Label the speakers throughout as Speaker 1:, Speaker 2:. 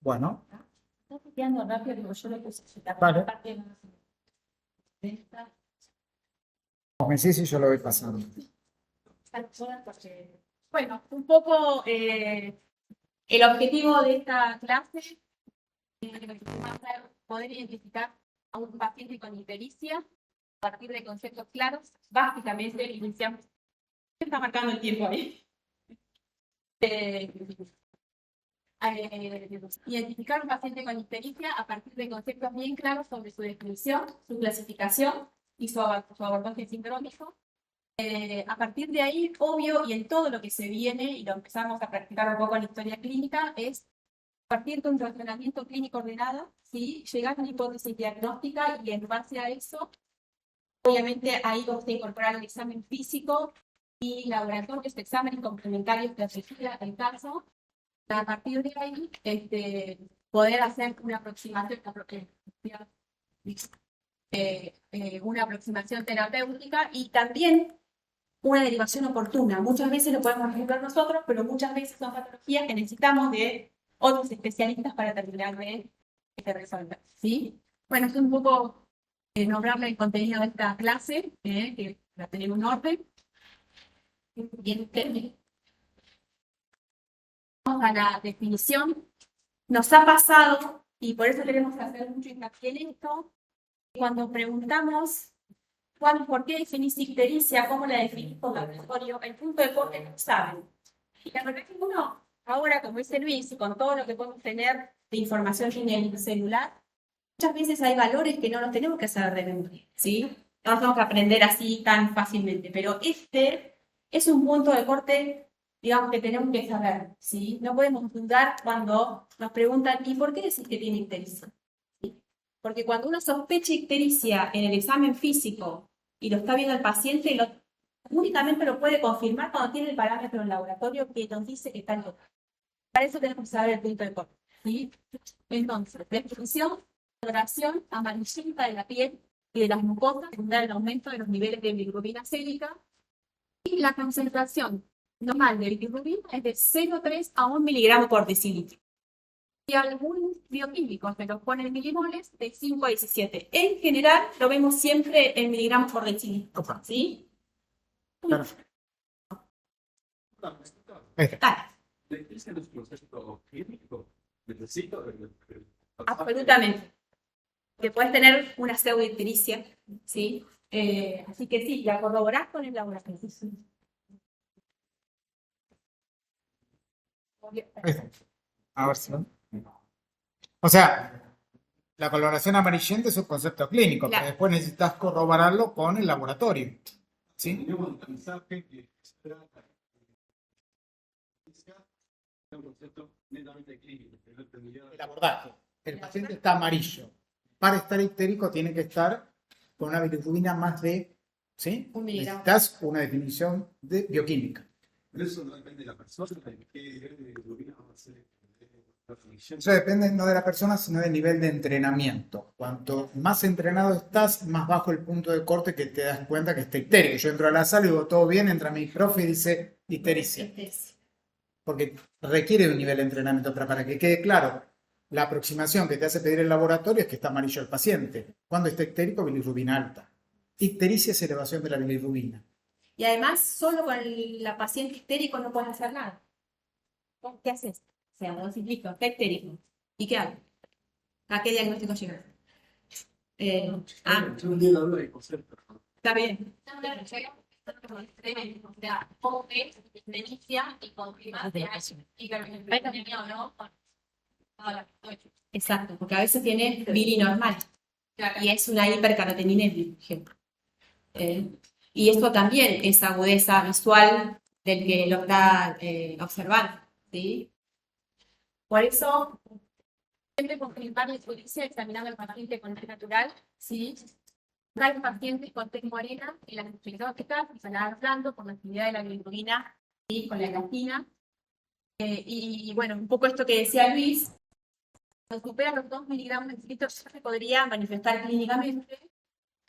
Speaker 1: Bueno,
Speaker 2: Está copiando rápido, digo, yo lo puse
Speaker 1: Vale.
Speaker 2: parte de esta.
Speaker 1: como me decís y yo lo voy pasando.
Speaker 2: Porque, bueno, un poco el objetivo de esta clase va a ser poder identificar a un paciente con ictericia a partir de conceptos claros. Básicamente, iniciamos. ¿Qué está marcando el tiempo ahí? Identificar un paciente con ictericia a partir de conceptos bien claros sobre su definición, su clasificación y su abordaje sindrómico. A partir de ahí, obvio, y en todo lo que se viene, y lo empezamos a practicar un poco en la historia clínica, es a partir de un razonamiento clínico ordenado, ¿sí? Llegar a una hipótesis diagnóstica y en base a eso, obviamente ahí vamos a incorporar el examen físico y laboratorio, este exámenes complementarios que requiera el caso. A partir de ahí, poder hacer una aproximación, una aproximación terapéutica y también una derivación oportuna. Muchas veces lo podemos resolver nosotros, pero muchas veces son patologías que necesitamos de otros especialistas para terminar de resolver, ¿sí? Bueno, esto es un poco nombrarle el contenido de esta clase, que la tenemos en orden. Bien, vamos a la definición. Nos ha pasado, y por eso queremos hacer mucho hincapié en esto, cuando preguntamos ¿por qué definís ictericia? ¿Cómo la definís con laboratorio? El punto de corte no saben. Y la verdad que uno, ahora, como dice Luis, con todo lo que podemos tener de información en el celular, muchas veces hay valores que no los tenemos que saber de memoria, ¿sí? No los tenemos que aprender así tan fácilmente, pero este es un punto de corte, digamos, que tenemos que saber, ¿sí? No podemos dudar cuando nos preguntan, ¿y por qué decís que tiene ictericia? ¿Sí? Porque cuando uno sospecha ictericia en el examen físico y lo está viendo el paciente, únicamente lo puede confirmar cuando tiene el parámetro en el laboratorio que nos dice que está en local. Para eso tenemos que saber el punto de corte, ¿sí? Entonces, definición, coloración amarillenta de la piel y de las mucosas, tendrá el aumento de los niveles de bilirrubina sérica y la concentración normal de bilirrubina es de 0,3 a 1 miligramo por decilitro. Y algunos bioquímicos me los ponen en milimoles de 5 a 17. En general, lo vemos siempre en miligramos por decilitro, ¿sí?
Speaker 1: Claro.
Speaker 3: ¿Existen los procesos clínicos? Necesito.
Speaker 2: Absolutamente. Que puedes tener una pseudoictericia, ¿sí? Así que sí, la corroborás con el laboratorio.
Speaker 1: A ver si no. O sea, la coloración amarillenta es un concepto clínico,
Speaker 2: Claro.
Speaker 1: pero después necesitas corroborarlo con el laboratorio. ¿Sí?
Speaker 3: Tenemos un mensaje que es un concepto netamente clínico.
Speaker 1: El abordaje. El paciente está amarillo. Para estar ictérico tiene que estar con una bilirrubina más de, ¿sí?
Speaker 2: 1 miligramo.
Speaker 1: Necesitas una definición de bioquímica.
Speaker 3: Pero eso no depende de la persona, de qué bilirrubina va a ser.
Speaker 1: Eso depende no de la persona, sino del nivel de entrenamiento. Cuanto más entrenado estás, más bajo el punto de corte que te das cuenta que está ictérico. Yo entro a la sala y digo, todo bien, entra mi profe y dice ictericia. Porque requiere un nivel de entrenamiento, pero para que quede claro, la aproximación que te hace pedir el laboratorio es que está amarillo el paciente. Cuando está ictérico, bilirrubina alta. Ictericia es elevación de la bilirrubina.
Speaker 2: Y además, solo con la paciente histérico no puedes hacer nada. ¿Qué haces? O sea, no listo, está histérico. ¿Y qué hago? ¿A qué diagnóstico llegas?
Speaker 3: Yo un día hablo de conceptos.
Speaker 2: Está bien. Exacto, porque a veces tiene bili normal y es una hipercaroteninemia, por ejemplo. Y esto también es agudeza visual del que lo está observando, ¿sí? Por eso, siempre confirmar la ictericia examinando al paciente con test natural, ¿sí? Hay pacientes con test morena y las diagnósticas se van adaptando por la actividad de la bilirrubina y con la elastina. Y bueno, un poco esto que decía Luis, cuando supera los 2 miligramos de decilitro ya se podría manifestar clínicamente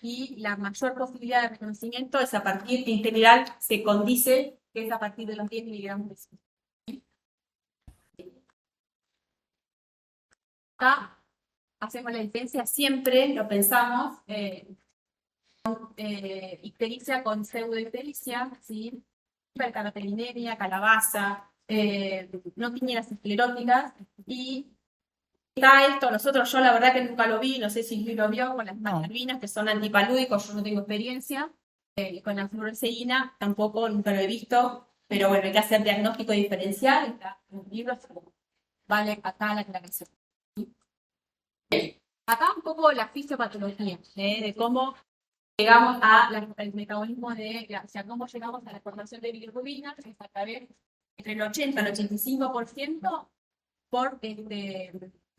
Speaker 2: y la mayor posibilidad de reconocimiento es a partir, en general, se condice que es a partir de los 10 miligramos de decilitro. Acá hacemos la diferencia, siempre lo pensamos, ictericia con pseudoictericia, ¿sí? Hipercaroteninemia, calabaza, no piñeras escleróticas, y está esto, yo la verdad que nunca lo vi, no sé si Luis lo vio, con las malvinas, que son antipalúdicos, yo no tengo experiencia, con la fluoresceína tampoco, nunca lo he visto, pero bueno, hay que hacer diagnóstico diferencial, está en un libro, vale acá la aclaración. Acá un poco la fisiopatología, de cómo llegamos al metabolismo o sea, cómo llegamos a la formación de bilirrubina, que es a través entre el 80 y el 85% por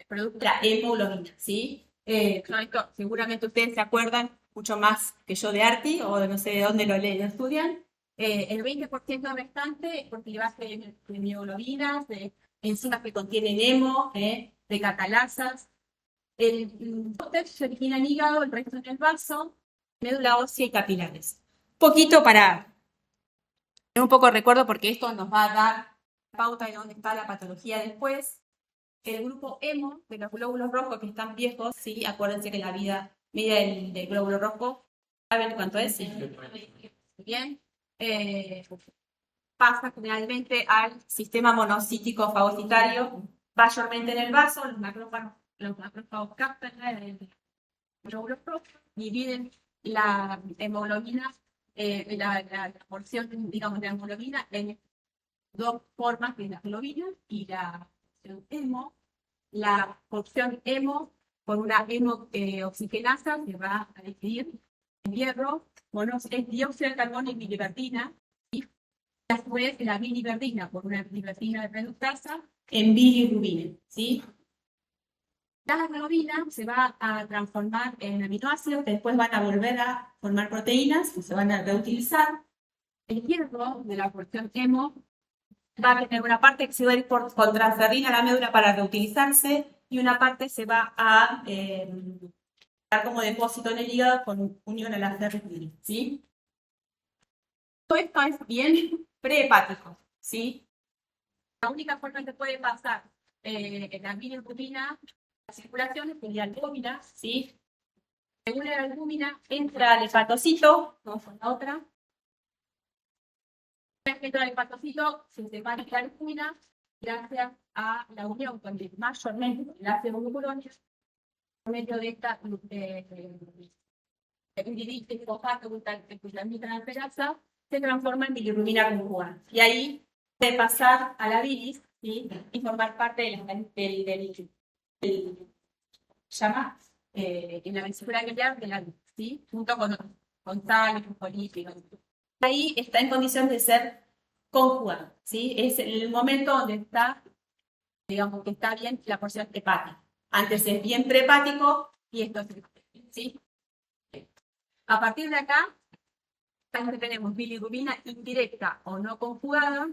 Speaker 2: producto de la hemoglobina, ¿sí? Esto, seguramente ustedes se acuerdan mucho más que yo de ARTI, o no sé de dónde lo leen, lo estudian. El 20% restante es por derivaje de mioglobinas, de enzimas que contienen hemo, de catalasas. El se origina en el hígado, el resto en el vaso, médula ósea y capilares. Poquito para tener un poco de recuerdo, porque esto nos va a dar pauta de dónde está la patología después. El grupo hemo, de los glóbulos rojos que están viejos, sí, acuérdense que la vida media del glóbulo rojo, ¿saben cuánto es? Sí. Bien. Pasa generalmente al sistema monocítico fagocitario, mayormente en el vaso, los macrófagos captan el glóbulo rojo, dividen la hemoglobina, la porción, digamos, de la hemoglobina en dos formas, que es la globina y la hemo. La porción hemo, por una hemo-oxigenasa, se va a dividir en hierro, es dióxido de carbono y biliverdina, y después la biliverdina, por una biliverdina reductasa, en bilirrubina, ¿sí? La globina se va a transformar en aminoácidos que después van a volver a formar proteínas que se van a reutilizar. El hierro de la porción hemo va a tener una parte que se va a ir con transferrina a la médula para reutilizarse, y una parte se va a dar como depósito en el hígado con unión a la ferritina, ¿sí? Todo esto es bien prehepático, ¿sí? La única forma que puede pasar la bilirrubina, la circulación, es la albúmina, ¿sí? Según la albúmina, entra al hepatocito, vamos a la otra. Dentro del hepatocito se separa la albúmina gracias a la unión con mayormente el ácido glucurónico por medio de esta fosfato glutamita alterasa, se transforma en bilirrubina conjugada. Y ahí puede pasar a la bilis, ¿sí? Y formar parte del llama en la vesícula biliar de la bilis, ¿sí? Junto con sal, fosfolípidos. Ahí está en condición de ser conjugado, ¿sí? Es el momento donde está, digamos, que está bien la porción hepática. Antes es bien prehepático y esto es, ¿sí? A partir de acá, tenemos bilirrubina indirecta o no conjugada,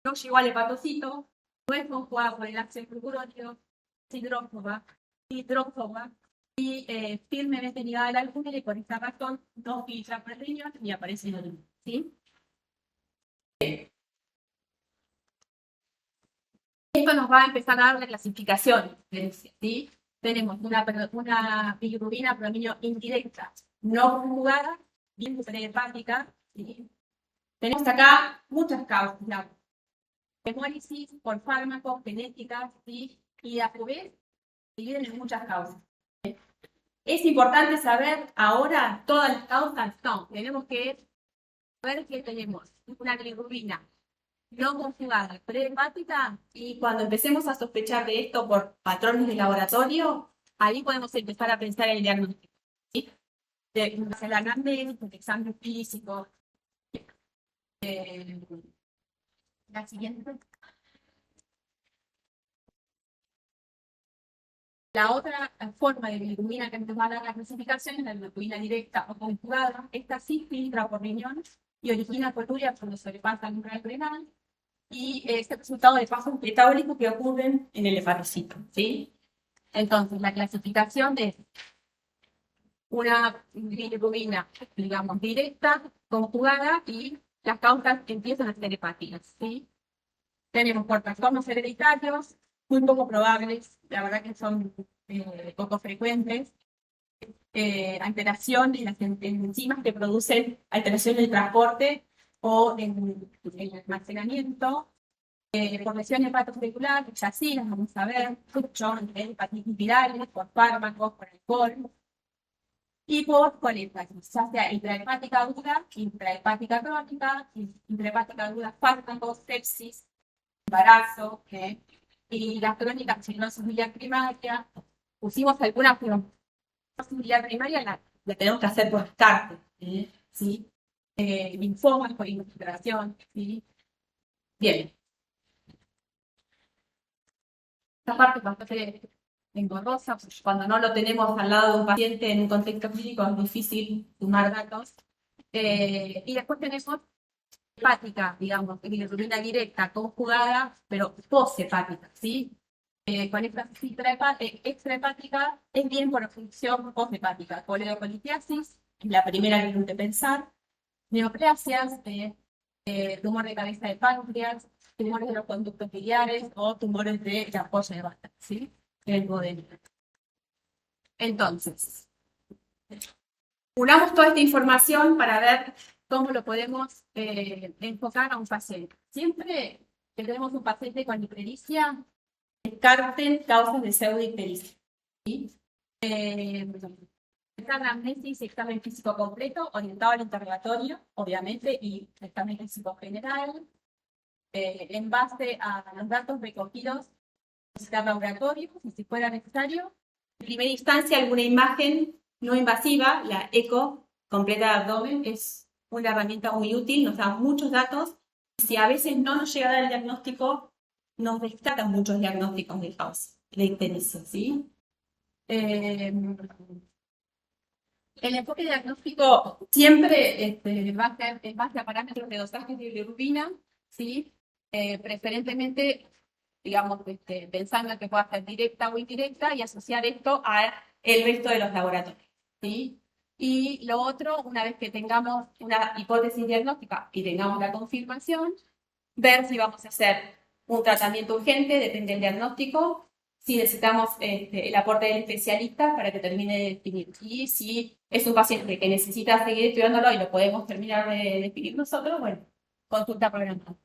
Speaker 2: no llegó al hepatocito, no es conjugada por el ácido glucurónico, es hidrófoba y firmemente ligada a la albúmina, y por esta razón no filtra por el riñón ni aparece en el riñón, ¿sí? Esto nos va a empezar a dar la clasificación, ¿sí? Tenemos una bilirrubina por dominio indirecta, no conjugada, bien prehepática, ¿sí? Tenemos acá muchas causas, la hemólisis por fármacos, genéticas, ¿sí? Y a su vez se dividen en muchas causas. Es importante saber ahora todas las causas. No, tenemos que ver que tenemos una bilirrubina no conjugada, prehepática, y cuando empecemos a sospechar de esto por patrones de laboratorio, ahí podemos empezar a pensar en el diagnóstico, ¿sí? De hacer la anamnesis, el examen físico. La siguiente. La otra forma de bilirrubina que nos va a dar la clasificación es la bilirrubina directa o conjugada. Esta sí filtra por riñón y origina coluria cuando sobrepasa el umbral renal, y es el resultado de pasos metabólicos que ocurren en el hepatocito, ¿sí? Entonces, la clasificación de una bilirrubina, digamos, directa, conjugada, y las causas empiezan a ser hepáticas, ¿sí? Tenemos por trastornos hereditarios, muy poco probables, la verdad que son poco frecuentes. Alteración en las enzimas que producen alteración en el transporte o en el almacenamiento, por lesión hepatocelular, ya sí, las vamos a ver, mucho, hepatitis virales, por fármacos, por alcohol, y por colehepatitis, ya sea intrahepática aguda, intrahepática crónica, intrahepática aguda, fármacos, sepsis, embarazo, y las crónicas cirrosis biliar primaria. Pusimos algunas, pero biliar primaria la tenemos que hacer por descarte, ¿sí? Linfomas por infiltración, ¿sí? Bien. Esta parte es bastante engorrosa, cuando no lo tenemos al lado de un paciente en un contexto clínico es difícil sumar datos. Y después tenemos hepática, digamos, bilirrubina directa conjugada, pero poshepática, ¿sí? Con esta extrahepática es bien por función poshepática, coledocolitiasis, la primera que tengo que pensar, neoplasias, tumor de cabeza de páncreas, tumores de los conductos biliares o tumores de la ampolla de Bartter, ¿sí? El modelo. Entonces, unamos toda esta información para ver cómo lo podemos enfocar a un paciente. Siempre que tenemos un paciente con ictericia, descarten causas de pseudoictericia, ¿sí? Esta anamnesis y examen físico completo, orientado al interrogatorio, obviamente, y examen físico general, en base a los datos recogidos en laboratorio, si fuera necesario. En primera instancia, alguna imagen no invasiva, la eco completa de abdomen, es una herramienta muy útil, nos da muchos datos. Si a veces no nos llega a dar el diagnóstico, nos descartan muchos diagnósticos de causa de ictericia, ¿sí? El enfoque diagnóstico siempre va a ser en base a parámetros de dosaje de bilirrubina, ¿sí? Preferentemente, digamos, pensando en que pueda ser directa o indirecta y asociar esto al resto de los laboratorios, ¿sí? Y lo otro, una vez que tengamos una hipótesis diagnóstica y tengamos la confirmación, ver si vamos a hacer un tratamiento urgente, depende del diagnóstico, si necesitamos el aporte del especialista para que termine de definir. Y si es un paciente que necesita seguir estudiándolo y lo podemos terminar de definir nosotros, bueno, consulta programada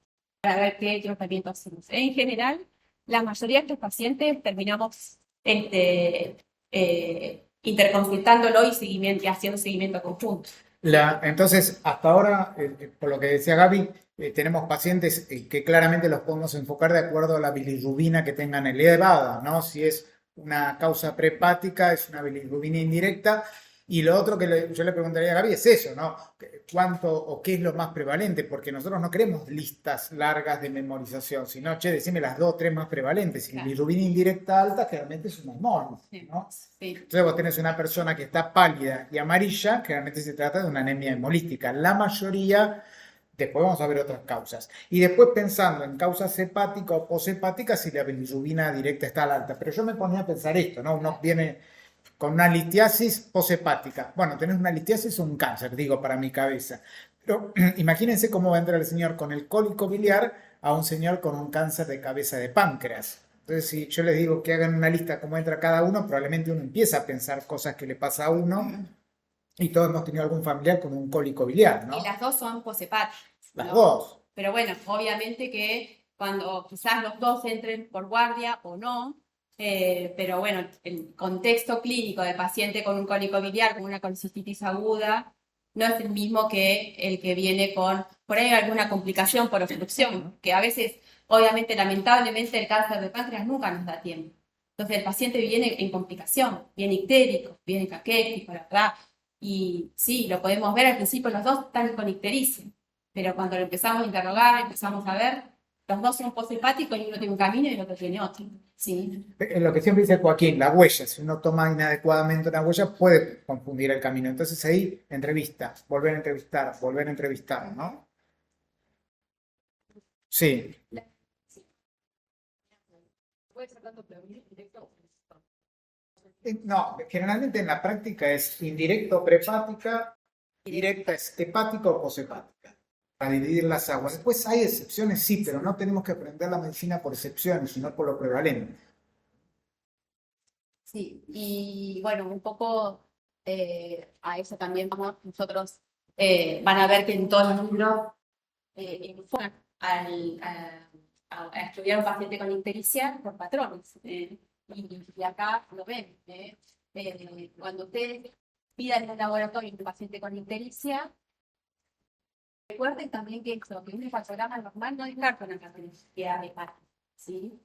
Speaker 2: para ver qué tratamiento hacemos. En general, la mayoría de estos pacientes terminamos interconsultándolo y haciendo seguimiento conjunto.
Speaker 1: Entonces, hasta ahora, por lo que decía Gaby, tenemos pacientes que claramente los podemos enfocar de acuerdo a la bilirrubina que tengan elevada, ¿no? Si es una causa prehepática, es una bilirrubina indirecta. Y lo otro que yo le preguntaría a Gaby es eso, ¿no? ¿Cuánto o qué es lo más prevalente? Porque nosotros no queremos listas largas de memorización, sino, decime las 2 o 3 más prevalentes. Si bilirrubina indirecta alta, generalmente es una hemólisis, ¿no? Sí. Entonces vos tenés una persona que está pálida y amarilla, generalmente se trata de una anemia hemolística. La mayoría, después vamos a ver otras causas. Y después pensando en causas hepáticas o poshepáticas, si la bilirrubina directa está al alta. Pero yo me ponía a pensar esto, ¿no? Uno viene con una litiasis poshepática. Bueno, tenés una litiasis o un cáncer, digo, para mi cabeza. Pero imagínense cómo va a entrar el señor con el cólico biliar a un señor con un cáncer de cabeza de páncreas. Entonces, si yo les digo que hagan una lista cómo entra cada uno, probablemente uno empieza a pensar cosas que le pasa a uno. Y todos hemos tenido algún familiar con un cólico biliar, ¿no?
Speaker 4: Y las dos son poshepáticas.
Speaker 1: Las dos.
Speaker 4: Pero bueno, obviamente que cuando quizás los dos entren por guardia o no, pero bueno, el contexto clínico del paciente con un cólico biliar, con una colecistitis aguda, no es el mismo que el que viene con, por ahí alguna complicación por obstrucción, que a veces, obviamente, lamentablemente, el cáncer de páncreas nunca nos da tiempo. Entonces el paciente viene en complicación, viene ictérico, viene caquético, la verdad, y sí, lo podemos ver al principio, los dos están con ictericia, pero cuando lo empezamos a interrogar, empezamos a ver, los dos son poshepáticos y uno tiene un camino y el otro tiene otro. Sí.
Speaker 1: Lo que siempre dice Joaquín, la huella, si uno toma inadecuadamente una huella, puede confundir el camino. Entonces ahí, entrevista, volver a entrevistar, ¿no? Sí. No, generalmente en la práctica es indirecto prehepática, directa es hepática o poshepática. para dividir las aguas. Después hay excepciones, sí, pero no tenemos que aprender la medicina por excepciones, sino por lo prevalente.
Speaker 4: Sí, y bueno, un poco a eso también vamos nosotros, van a ver que en todos los libros enfocan a estudiar un paciente con ictericia por patrones. Y acá lo ven. Cuando ustedes pidan en el laboratorio un paciente con ictericia, recuerden también que eso, que un hepatograma normal no descarta una patología hepática, ¿sí?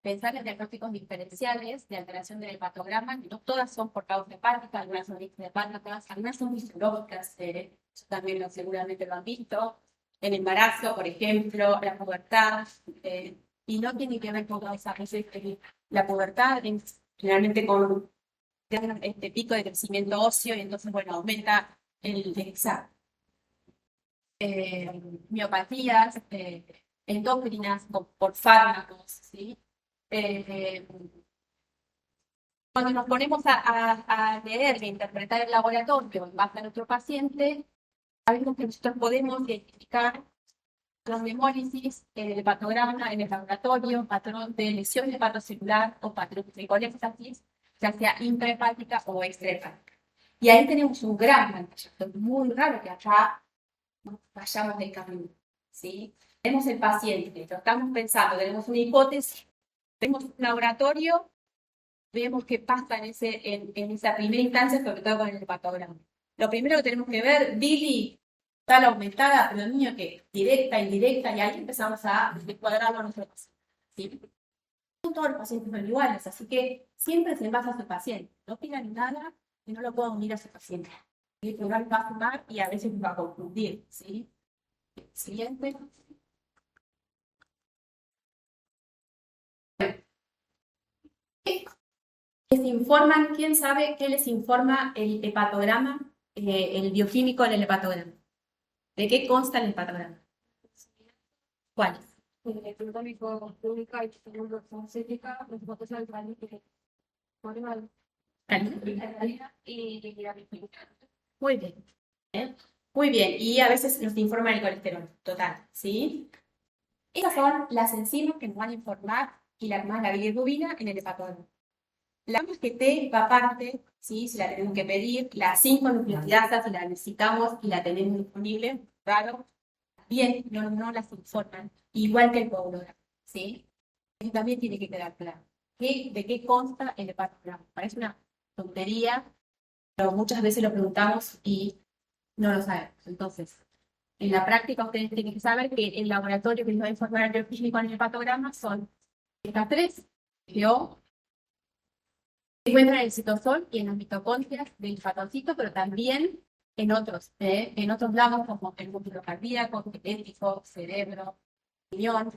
Speaker 4: Pensar en diagnósticos diferenciales de alteración del hepatograma, no todas son por causa hepática, algunas son hepáticas, algunas son fisiológicas, eso también seguramente lo han visto, el embarazo, por ejemplo, la pubertad, y no tiene que ver con causas, la pubertad es generalmente con este pico de crecimiento óseo y entonces, bueno, aumenta el examen. Miopatías, endócrinas por fármacos, ¿sí? Cuando nos ponemos a leer e interpretar el laboratorio en base a nuestro paciente, sabemos que nosotros podemos identificar los hemólisis, el hepatograma en el laboratorio, patrón de lesión hepatocelular o patrón de coléstasis, ya sea intrahepática o extrahepática. Y ahí tenemos un gran pantalla. Es muy raro que acá vayamos del camino, ¿sí? Tenemos el paciente, lo estamos pensando, tenemos una hipótesis, tenemos un laboratorio, vemos qué pasa en esa primera instancia, sobre todo con el hepatograma. Lo primero que tenemos que ver, Billy, tal aumentada, pero niño que directa, indirecta, y ahí empezamos a descuadrarlo a nuestro paciente, ¿sí? No todos los pacientes son iguales, así que siempre se basa a su paciente. No pidan nada que no lo pueda unir a su paciente. El programa va a sumar y a veces va a confundir, ¿sí? Siguiente. Les informan, ¿quién sabe qué les informa el hepatograma, el bioquímico del hepatograma? ¿De qué consta el hepatograma? ¿Cuál? Muy bien. Muy bien, y a veces nos informa el colesterol total, ¿sí? Esas son las enzimas que nos van a informar y más la bilirrubina en el hepatograma. La GT va aparte, ¿sí? Si la tenemos que pedir, la 5-nucleosidasa, si la necesitamos y la tenemos disponible, raro, bien, no las informan, igual que el coagulograma, ¿sí? Eso también tiene que quedar claro. ¿De qué consta el hepatograma? Parece una tontería, pero muchas veces lo preguntamos y no lo sabemos. Entonces, en la práctica ustedes tienen que saber que el laboratorio que les va a informar el bioquímico en el hepatograma son estas tres, GO, se encuentran en el citosol y en las mitocondrias del hepatocito, pero también en otros lados como el músculo cardíaco, genético, cerebro, riñón.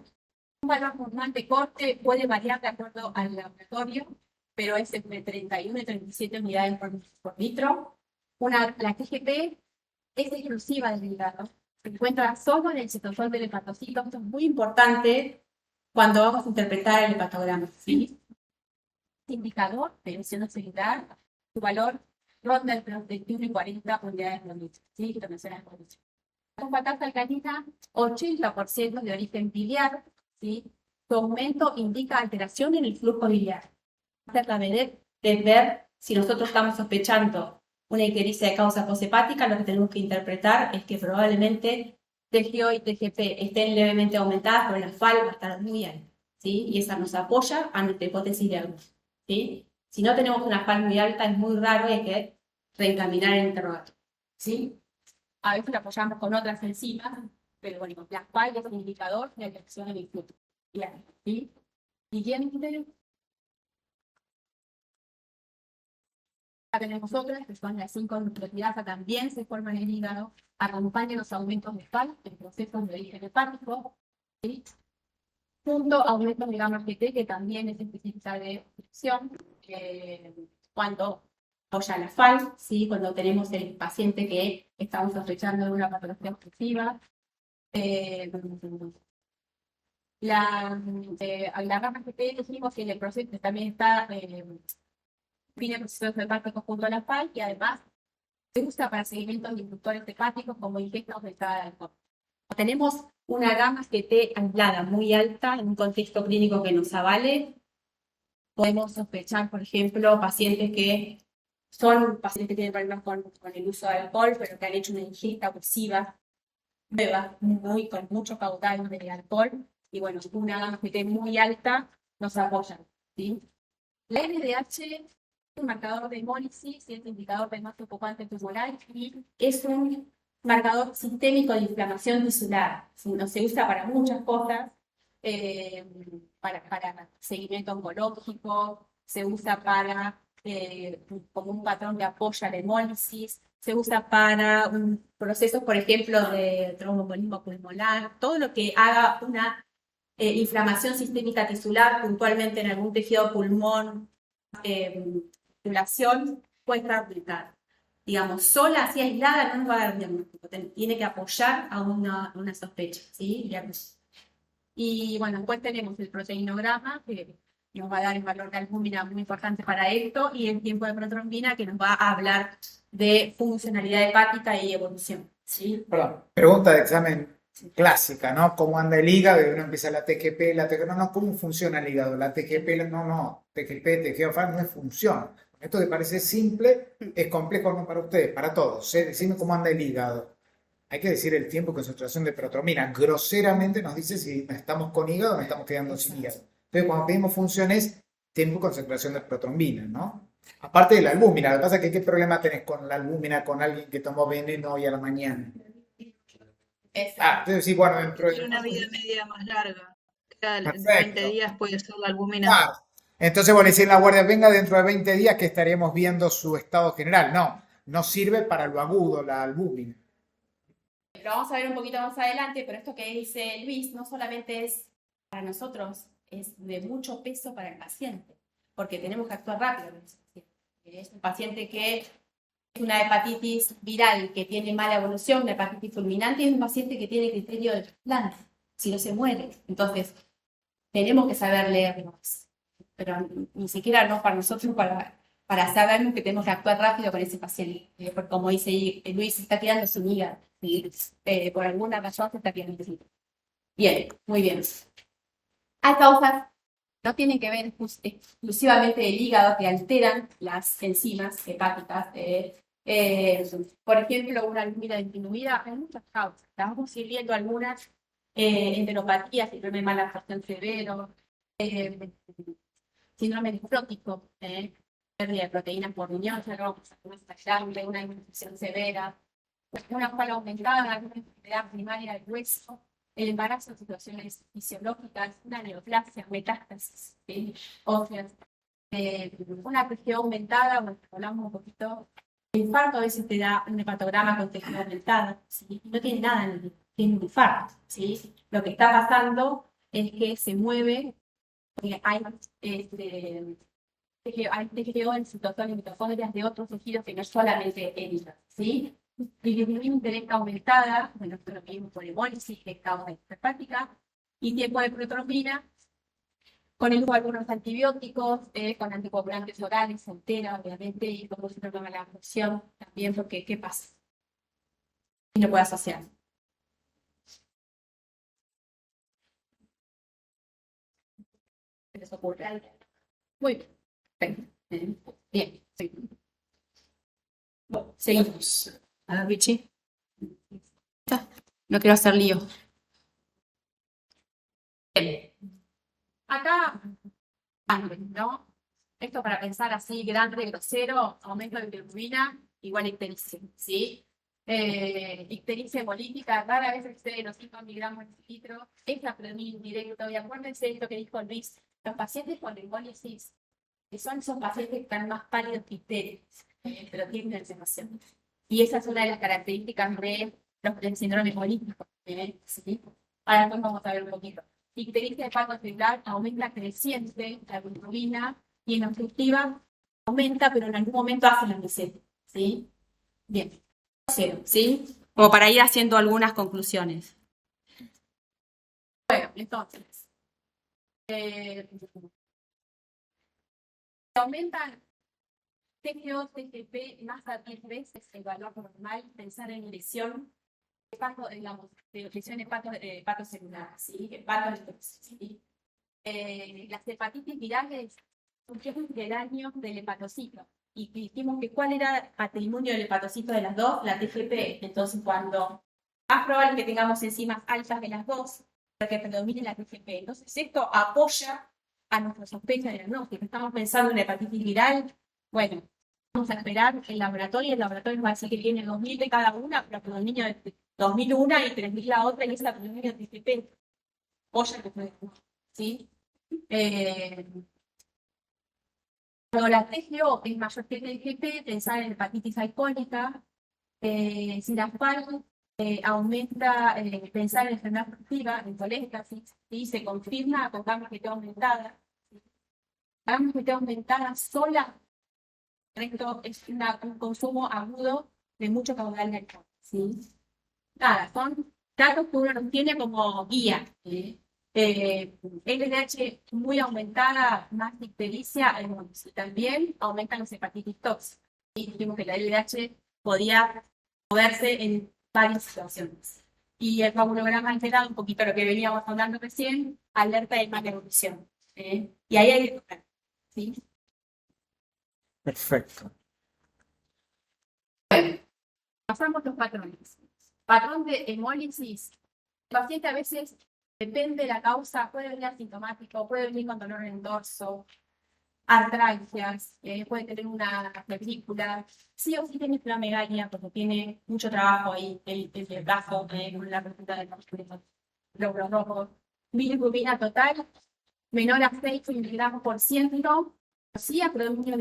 Speaker 4: Un valor normal de corte puede variar de acuerdo al laboratorio, pero es entre 31 y 37 unidades por litro. La TGP es exclusiva del hígado. Se encuentra solo en el citosol del hepatocito. Esto es muy importante cuando vamos a interpretar el hepatograma, ¿sí? Indicador de lesión celular, su valor ronda entre los 21 y 40 unidades por litro, ¿sí? Que lo mencionan por litro. La fosfatasa alcalina, 80% de origen biliar, ¿sí? Su aumento indica alteración en el flujo biliar. Hacer la de ver si nosotros estamos sospechando una ictericia de causa poshepática, lo que tenemos que interpretar es que probablemente TGO y TGP estén levemente aumentadas, pero la FAL va a estar muy alta, ¿sí? Y esa nos apoya a nuestra hipótesis de diagnóstico, ¿sí? Si no tenemos una FAL muy alta, es muy raro y hay que reencaminar el interrogatorio, ¿sí? A veces la apoyamos con otras enzimas, pero bueno, la FAL es un indicador de alteración en el flujo, ¿sí? Siguiente. Tenemos otras, que son las 5-nucleosidasa, también se forman en el hígado, acompañan los aumentos de FAL en procesos de origen hepático, ¿sí? Junto a aumentos de gamma GT, que también es específica de obstrucción, cuando apoya la FAL, ¿sí? Cuando tenemos el paciente que estamos sospechando de una patología obstructiva. La gamma GT dijimos que en el proceso también está define procesos hepáticos junto a la FAL y además se usa para seguimientos de inductores hepáticos como ingestos de alcohol. Tenemos una gama GT aislada muy alta en un contexto clínico que nos avale. Podemos sospechar, por ejemplo, pacientes que son pacientes que tienen problemas con el uso de alcohol, pero que han hecho una ingesta abusiva nueva, con mucho caudal de alcohol. Y bueno, una gama GT muy alta nos apoya, ¿sí? La LDH es un marcador de hemólisis, es un indicador de masa ocupante tumoral y es un marcador sistémico de inflamación tisular. No se usa para muchas cosas, para seguimiento oncológico, se usa para como un patrón de apoyo a la hemólisis, se usa para procesos, por ejemplo, de tromboembolismo pulmonar, todo lo que haga una inflamación sistémica tisular, puntualmente en algún tejido pulmón, circulación, puede estar aplicada. Digamos, sola, así aislada, no nos va a dar un diagnóstico. Tiene que apoyar a una sospecha, ¿sí? Y bueno, después tenemos el proteinograma, que nos va a dar el valor de albúmina muy importante para esto, y el tiempo de protrombina, que nos va a hablar de funcionalidad hepática y evolución, ¿sí?
Speaker 1: Perdón, pregunta de examen clásica, ¿no? ¿Cómo anda el hígado? Y uno empieza la TGP, la TGP, no, ¿cómo funciona el hígado? La TGP, no, TGP, TGOFA no es función. Esto que parece simple, es complejo no para ustedes, para todos, ¿eh? Decime cómo anda el hígado. Hay que decir el tiempo de concentración de protrombina. Groseramente nos dice si estamos con hígado o nos estamos quedando sin hígado. Entonces, cuando pedimos funciones, tiempo de concentración de protrombina, ¿no? Aparte de la albúmina, lo que pasa es que ¿qué problema tenés con la albúmina con alguien que tomó veneno hoy a la mañana? Entonces sí, bueno, dentro de...
Speaker 5: Tiene una vida media más larga. Cada 20
Speaker 1: Perfecto.
Speaker 5: días puede ser la albúmina.
Speaker 1: Claro. Entonces, bueno, decir la guardia venga dentro de 20 días que estaremos viendo su estado general. No, no sirve para lo agudo la albúmina.
Speaker 4: Lo vamos a ver un poquito más adelante, pero esto que dice Luis no solamente es para nosotros, es de mucho peso para el paciente, porque tenemos que actuar rápido. Es un paciente que es una hepatitis viral que tiene mala evolución, una hepatitis fulminante, y es un paciente que tiene criterio de trasplante, si no se muere. Entonces, tenemos que saber leerlos, pero ni siquiera no para nosotros, para saber que tenemos que actuar rápido con ese paciente, porque como dice Luis, se está quedando sin hígado, ¿sí? Por alguna razón se está quedando sin hígado. Bien, muy bien. Hay causas no tienen que ver exclusivamente del hígado que alteran las enzimas hepáticas. Por ejemplo, una albúmina disminuida, hay muchas causas. Vamos a ir viendo algunas enteropatías, síndrome de mala absorción severo, síndrome nefrótico, pérdida de proteínas por riñón, una infección severa, una cola aumentada, una enfermedad primaria del hueso, el embarazo en situaciones fisiológicas, una neoplasia, metástasis óseas, una PGO aumentada, bueno, hablamos un poquito, el infarto a veces te da un hepatograma con tejido aumentado, ¿sí? No tiene nada en el, tiene un infarto, ¿sí? Lo que está pasando es que se mueve, hay TGO en citosol y mitocondrias de otros tejidos que no solamente el hígado, ¿sí? Bilirrubina intelecta aumentada, bueno, esto lo vimos por hemólisis, que es causa hepática, y tiempo de protrombina, con el uso de algunos antibióticos, con anticoagulantes orales, entera, obviamente, y como se toma la absorción, también, porque ¿qué pasa? Y no puede asociar. ¿Qué les ocurre? Muy bien. Bien. Bueno, seguimos.
Speaker 5: A ver, Vichy.
Speaker 4: No quiero hacer lío. Bien. Acá, ¿no? Esto para pensar así, grande, grosero, aumento de bilirrubina, igual ictericia, ¿sí? Ictericia hemolítica, rara vez excede los 5 miligramos de litro, es la predominio indirecto, y acuérdense de esto que dijo Luis, los pacientes con hemólisis, que son esos pacientes que están más pálidos que ictéricos, pero tienen una inflamación. Y esa es una de las características del síndrome hemolítico, ¿sí? Ahora después vamos a ver un poquito. Ictericia hepatocelular aumenta creciente la bilirrubina y en obstructiva aumenta, pero en algún momento hace la receta, ¿sí? Bien. Cero, ¿sí? Como para ir haciendo algunas conclusiones. Bueno, entonces. Aumentan TGO, TGP más a 10 veces el valor normal, pensar en lesión
Speaker 2: hepato, digamos, de lesión hepatocelular, ¿sí? Hepatoendosis, ¿sí? Las hepatitis virales surgieron del año del hepatocito. Y dijimos que cuál era el patrimonio del hepatocito de las dos, la TGP. Entonces, cuando más probable que tengamos enzimas altas de las dos, pero que predomine la TGP. Entonces, esto apoya a nuestra sospecha de diagnóstico. Estamos pensando en hepatitis viral. Bueno, vamos a esperar el laboratorio. El laboratorio nos va a decir que tiene 2000 de cada una, pero predominio de 2001 y 3000 la otra, y esa es la predominio de TGP. Apoya que fue, ¿sí? Cuando la TGO es mayor que TGP, pensar en hepatitis alcohólica. Si la FAL aumenta, pensar en enfermedad productiva, en coléstasis, y se confirma con gamma GT aumentada. Gamma GT aumentada sola, esto es un consumo agudo de mucho caudal de alcohol, ¿sí? Nada, son datos que uno los tiene como guía, ¿sí? LDH muy aumentada, más ictericia, y también aumentan las hepatitis tóxicas. Y dijimos que la LDH podía moverse en varias situaciones. Y el coagulograma alterado, un poquito lo que veníamos hablando recién, alerta de malnutrición. Y ahí hay que tocar, ¿sí?
Speaker 1: Perfecto.
Speaker 2: Pasamos los patrones. Patrón de hemólisis. El paciente a veces, depende de la causa, puede venir asintomático, puede venir con dolor en el dorso, artralgias, puede tener una vesícula, sí o sí tiene esplenomegalia porque tiene mucho trabajo ahí, el brazo, con la ruptura del lóbulo rojo. Bilirrubina total, menor a 6 miligramos por ciento, sí a predominio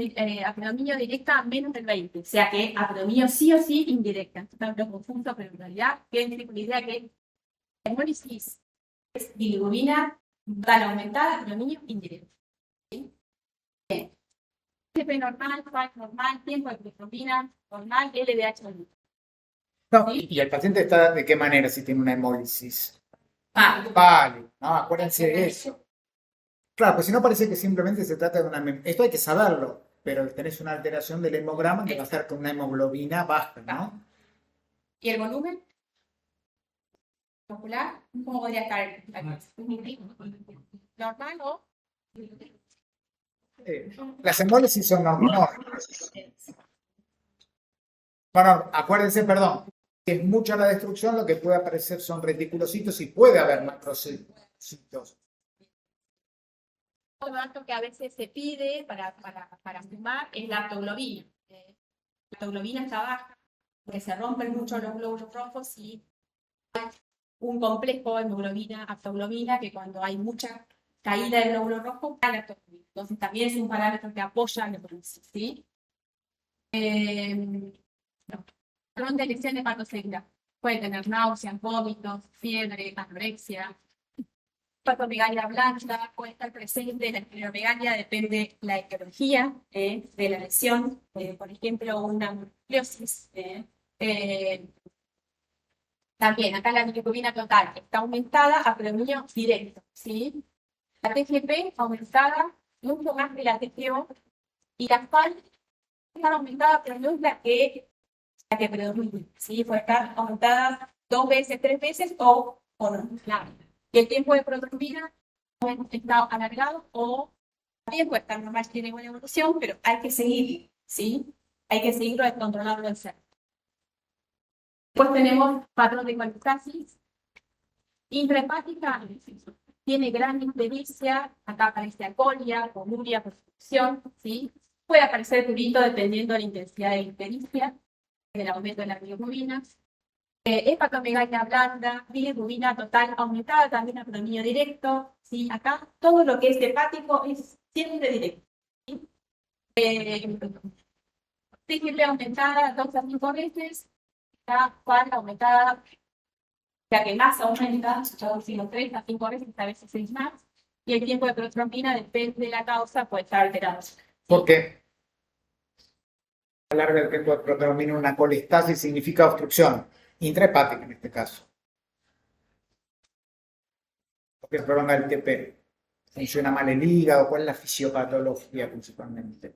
Speaker 2: directa menos del 20, o sea que a predominio sí o sí indirecta. Tanto conjunto, pero en realidad tienen la idea que la hemólisis es bilirrubina total aumentada, predominio indirecto. TGP normal, FAC normal, tiempo de bilirrubina normal, LDH normal.
Speaker 1: No, ¿y el paciente está de qué manera si tiene una hemólisis?
Speaker 2: Vale.
Speaker 1: Vale, no, acuérdense de eso. Claro, pues si no parece que simplemente se trata de una... Esto hay que saberlo, pero tenés una alteración del hemograma que va a hacer con una hemoglobina baja, ¿no?
Speaker 2: ¿Y el volumen muscular? ¿Cómo podría estar? ¿Normal o?
Speaker 1: Las hemólisis son normales. Bueno, acuérdense, perdón, que es mucha la destrucción, lo que puede aparecer son reticulocitos y puede haber macrocitos.
Speaker 2: Otro dato que a veces se pide para sumar es la aptoglobina. La aptoglobina está baja porque se rompen mucho los glóbulos rojos y hay un complejo hemoglobina-aptoglobina que cuando hay mucha caída del glóbulo rojo, cae la aptoglobina. Entonces también es un parámetro que apoya la hemólisis, ¿sí? Patrón de lesión hepatocelular. Puede tener náuseas, vómitos, fiebre, anorexia. Hepatomegalia blanda, puede estar presente. La esplenomegalia depende la etiología de la lesión. Por ejemplo, una nucleosis. También, acá la bilirrubina total está aumentada a predominio directo, ¿sí? La TGP aumentada mucho más que la TGO y la FAL está aumentada, pero no es la que predomina, ¿sí? Puede estar aumentada 2 veces, 3 veces o no, claro. Y el tiempo de protrombina está alargado o también puede estar normal, tiene buena evolución, pero hay que seguir, ¿sí? Hay que seguirlo de controlarlo del ser. Después tenemos patrón de colistasis. Intrahepática tiene gran ictericia, acá aparece alcoholia, coluria, perfusión, ¿sí? Puede aparecer prurito dependiendo de la intensidad de la ictericia, del aumento de la bilirrubina. Hepatomegalia blanda, bilirrubina total aumentada, también a predominio directo, ¿sí? Acá todo lo que es hepático es siempre directo, ¿sí? TGP aumentada 2 a 5 veces, la FAL aumentada, la que más aumenta, yo digo 3 a 5 veces, a veces 6 más, y el tiempo de protrombina depende de la causa, puede estar alterado. ¿Sí?
Speaker 1: ¿Por qué? Alarga el tiempo de protrombina, una colistasis significa obstrucción intrahepática en este caso. Porque prolonga el TP. Funciona mal el hígado, ¿cuál es la fisiopatología principalmente?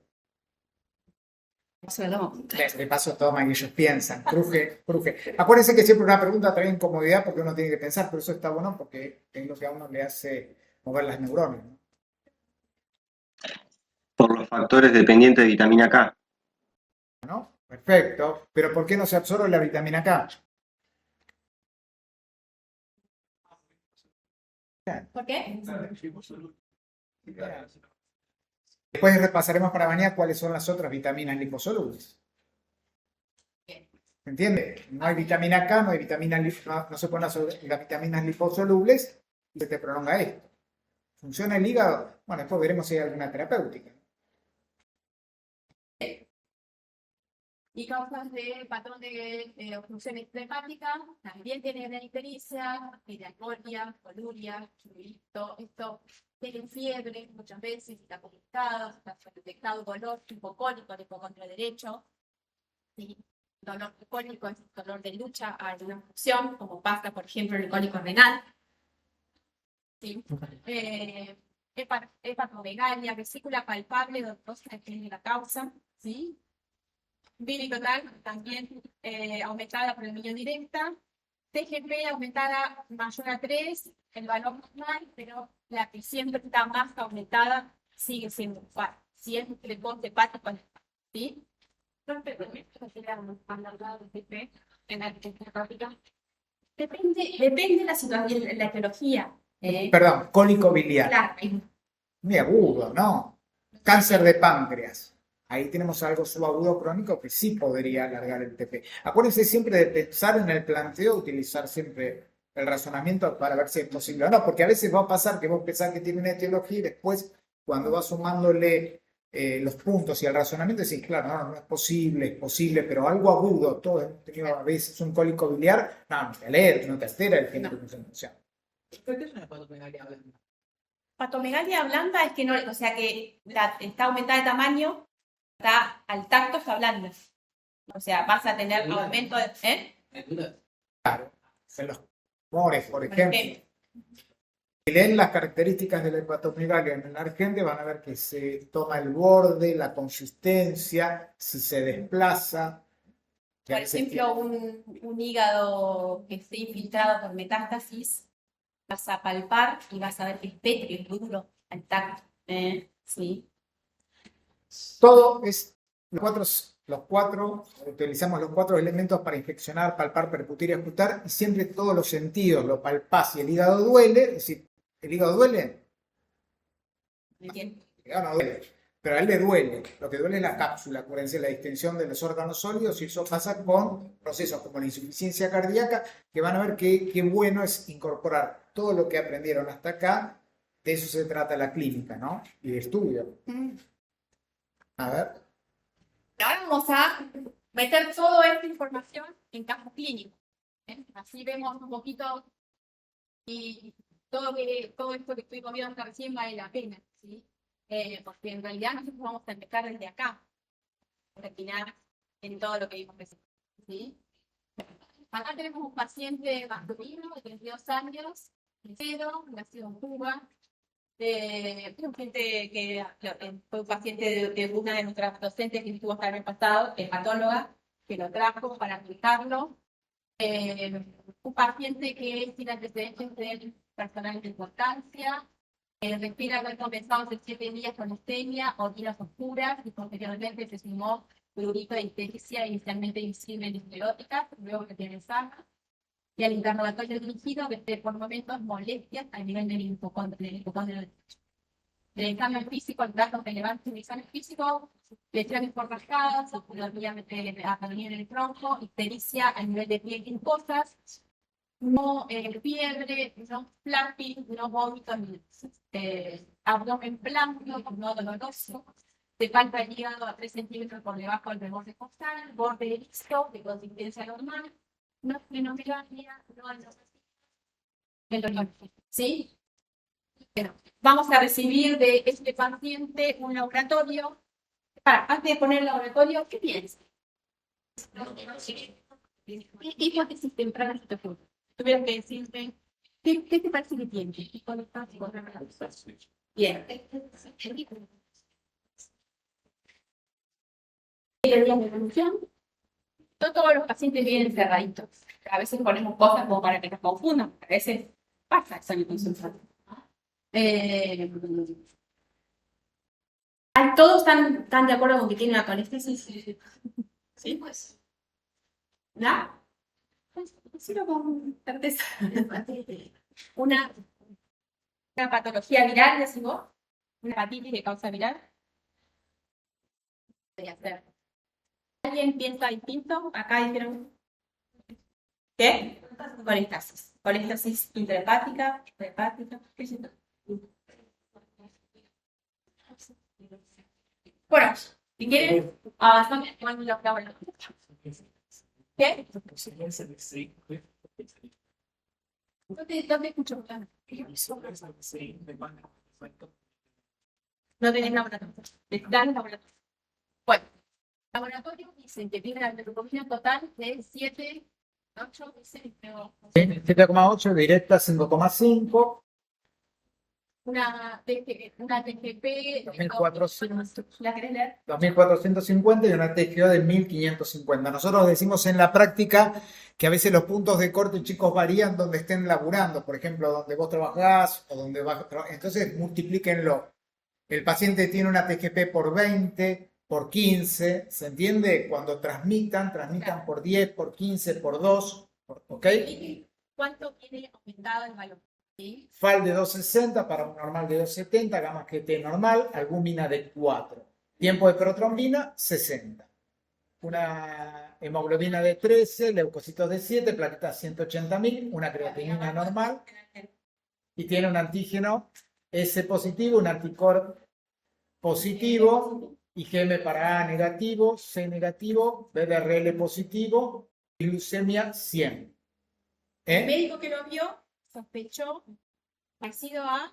Speaker 1: De paso toma y ellos piensan, cruje, cruje. Acuérdense que siempre una pregunta trae incomodidad porque uno tiene que pensar, pero eso está bueno porque es lo que a uno le hace mover las neuronas, ¿no?
Speaker 6: Por los factores dependientes de vitamina K.
Speaker 1: ¿No? Perfecto. Pero ¿por qué no se absorbe la vitamina K?
Speaker 4: ¿Por qué?
Speaker 1: Después repasaremos para mañana cuáles son las otras vitaminas liposolubles. ¿Se entiende? No hay vitamina K, no hay vitamina no se ponen las vitaminas liposolubles y se te prolonga esto. ¿Funciona el hígado? Bueno, después veremos si hay alguna terapéutica.
Speaker 4: Y causas de patrón de obstrucción hepática, también tiene la ictericia, tiene alcoholia, coluria, esto tienen fiebre muchas veces, está conectado, está detectado dolor hipocólico, de hipocondrio derecho, ¿sí? Dolor cólico es dolor de lucha a una función, como pasa, por ejemplo, en el cólico renal. ¿Sí? Hepatomegalia, vesícula palpable, dolorosa, depende de la causa, ¿sí? Bilitotal, también aumentada por emisión directa. TGP aumentada mayor a 3, el valor normal, pero la que siempre está más aumentada sigue siendo 4. Siempre post hepático, ¿sí? Depende de la situación, la etiología.
Speaker 1: Perdón, cólico biliar.
Speaker 4: Claro,
Speaker 1: Muy agudo, ¿no? Cáncer de páncreas. Ahí tenemos algo subagudo crónico que sí podría alargar el TP. Acuérdense siempre de pensar en el planteo, utilizar siempre el razonamiento para ver si es posible o no, porque a veces va a pasar que vos pensás que tiene una etiología y después, cuando vas sumándole los puntos y el razonamiento, decís, claro, no es posible, pero algo agudo, todos hemos tenido a veces un cólico biliar, no te alerta, no te altera el género de concentración.
Speaker 7: ¿Por qué es una hepatomegalia blanda?
Speaker 4: patomegalia blanda es que no, o sea que está aumentada de tamaño, está al tacto, está blanda. O sea, vas a tener aumento de.
Speaker 1: En los tumores, por ejemplo. Si leen las características de la hepatomegalia en la gente, van a ver que se toma el borde, la consistencia, si se desplaza.
Speaker 4: Por ejemplo, un hígado que esté infiltrado por metástasis, vas a palpar y vas a ver que es pétreo, es duro, al tacto. Sí.
Speaker 1: Todo es utilizamos los 4 elementos para inspeccionar, palpar, percutir y escuchar, y siempre todos los sentidos lo palpás y el hígado duele, es decir, ¿el hígado duele?
Speaker 4: Bien.
Speaker 1: El hígado no duele, pero a él le duele. Lo que duele es la cápsula, acuérdense, la distensión de los órganos sólidos, y eso pasa con procesos como la insuficiencia cardíaca, que van a ver qué bueno es incorporar todo lo que aprendieron hasta acá. De eso se trata la clínica, ¿no? Y de estudio. A ver.
Speaker 4: Ahora vamos a meter toda esta información en caso clínico. Así vemos un poquito y todo esto que estuvimos viendo hasta recién vale la pena, ¿sí? Porque en realidad nosotros vamos a empezar desde acá, a terminar en todo lo que vimos recién, ¿sí? Acá tenemos un paciente masculino de 32 años, cero, nacido en Cuba. Un paciente que fue un paciente de una de nuestras docentes que estuvo hasta el año pasado, hepatóloga, que lo trajo para aplicarlo. Un paciente que tiene antecedentes de personal de importancia, respira haber comenzado hace 7 días con astenia, orines oscuras, y posteriormente se sumó prurito de ictericia inicialmente visible en escleróticas, luego que tiene sana. Y al interrogatorio dirigido, por momentos molestias a nivel del hipocondrio. El examen físico, el dato relevante del examen físico, lesiones por rascadas, atonía en el tronco, ictericia a nivel de piel y cosas, no fiebre, no flapping, no vómitos, abdomen blanco, no doloroso. Se palpa el hígado a 3 centímetros por debajo del borde costal, borde listo, de consistencia normal. No fenomegalia, no el dolor. ¿Sí? Bueno, vamos a recibir de este paciente un laboratorio. Antes de poner el laboratorio, ¿qué piensas? ¿Qué hipótesis temprana se te ocurre? Tuvieras que decirte, ¿qué te parece que tiene? Bien.
Speaker 2: 7 días de evolución. Todos los pacientes vienen cerraditos. A veces ponemos cosas como para que nos confundan. A veces pasa eso en el consultorio. ¿Todos están de acuerdo con que tiene una colestesis? ¿Sí? Pues. ¿No? Decirlo con certeza. Una patología viral, decís vos. Una hepatitis de causa viral. Podría ser. ¿Alguien piensa distinto? Acá dijeron. ¿Qué? Colestasis. Colestasis intrahepática, hepática. ¿Qué es esto? Bueno, si quieren, avanzamos con los laboratorios. ¿Qué? No te escucho. No tenés laboratorio. Dan laboratorio. Bueno, laboratorios dicen que tiene la metodología total de 7, 8,
Speaker 1: 7,8, directa 5,5.
Speaker 2: Una TGP
Speaker 1: 2400.
Speaker 2: ¿La querés leer?
Speaker 1: 2450 y una TGO de 1550. Nosotros decimos en la práctica que a veces los puntos de corte, chicos, varían donde estén laburando. Por ejemplo, donde vos trabajás o donde vas a trabajar. Entonces, multiplíquenlo. El paciente tiene una TGP por 20, por 15, ¿se entiende? Cuando transmitan por 10, por 15, por 2, ¿ok?
Speaker 2: ¿Cuánto tiene aumentado el valor? ¿Sí?
Speaker 1: FAL de 260 para un normal de 270, gamma GT normal, albúmina de 4. Tiempo de protrombina, 60. Una hemoglobina de 13, leucocitos de 7, plaquetas 180.000, una creatinina normal y tiene un antígeno S positivo, un anticuerpo positivo, IgM para A negativo, C negativo, BDRL positivo y glucemia 100.
Speaker 2: El médico que lo vio sospechó parecido a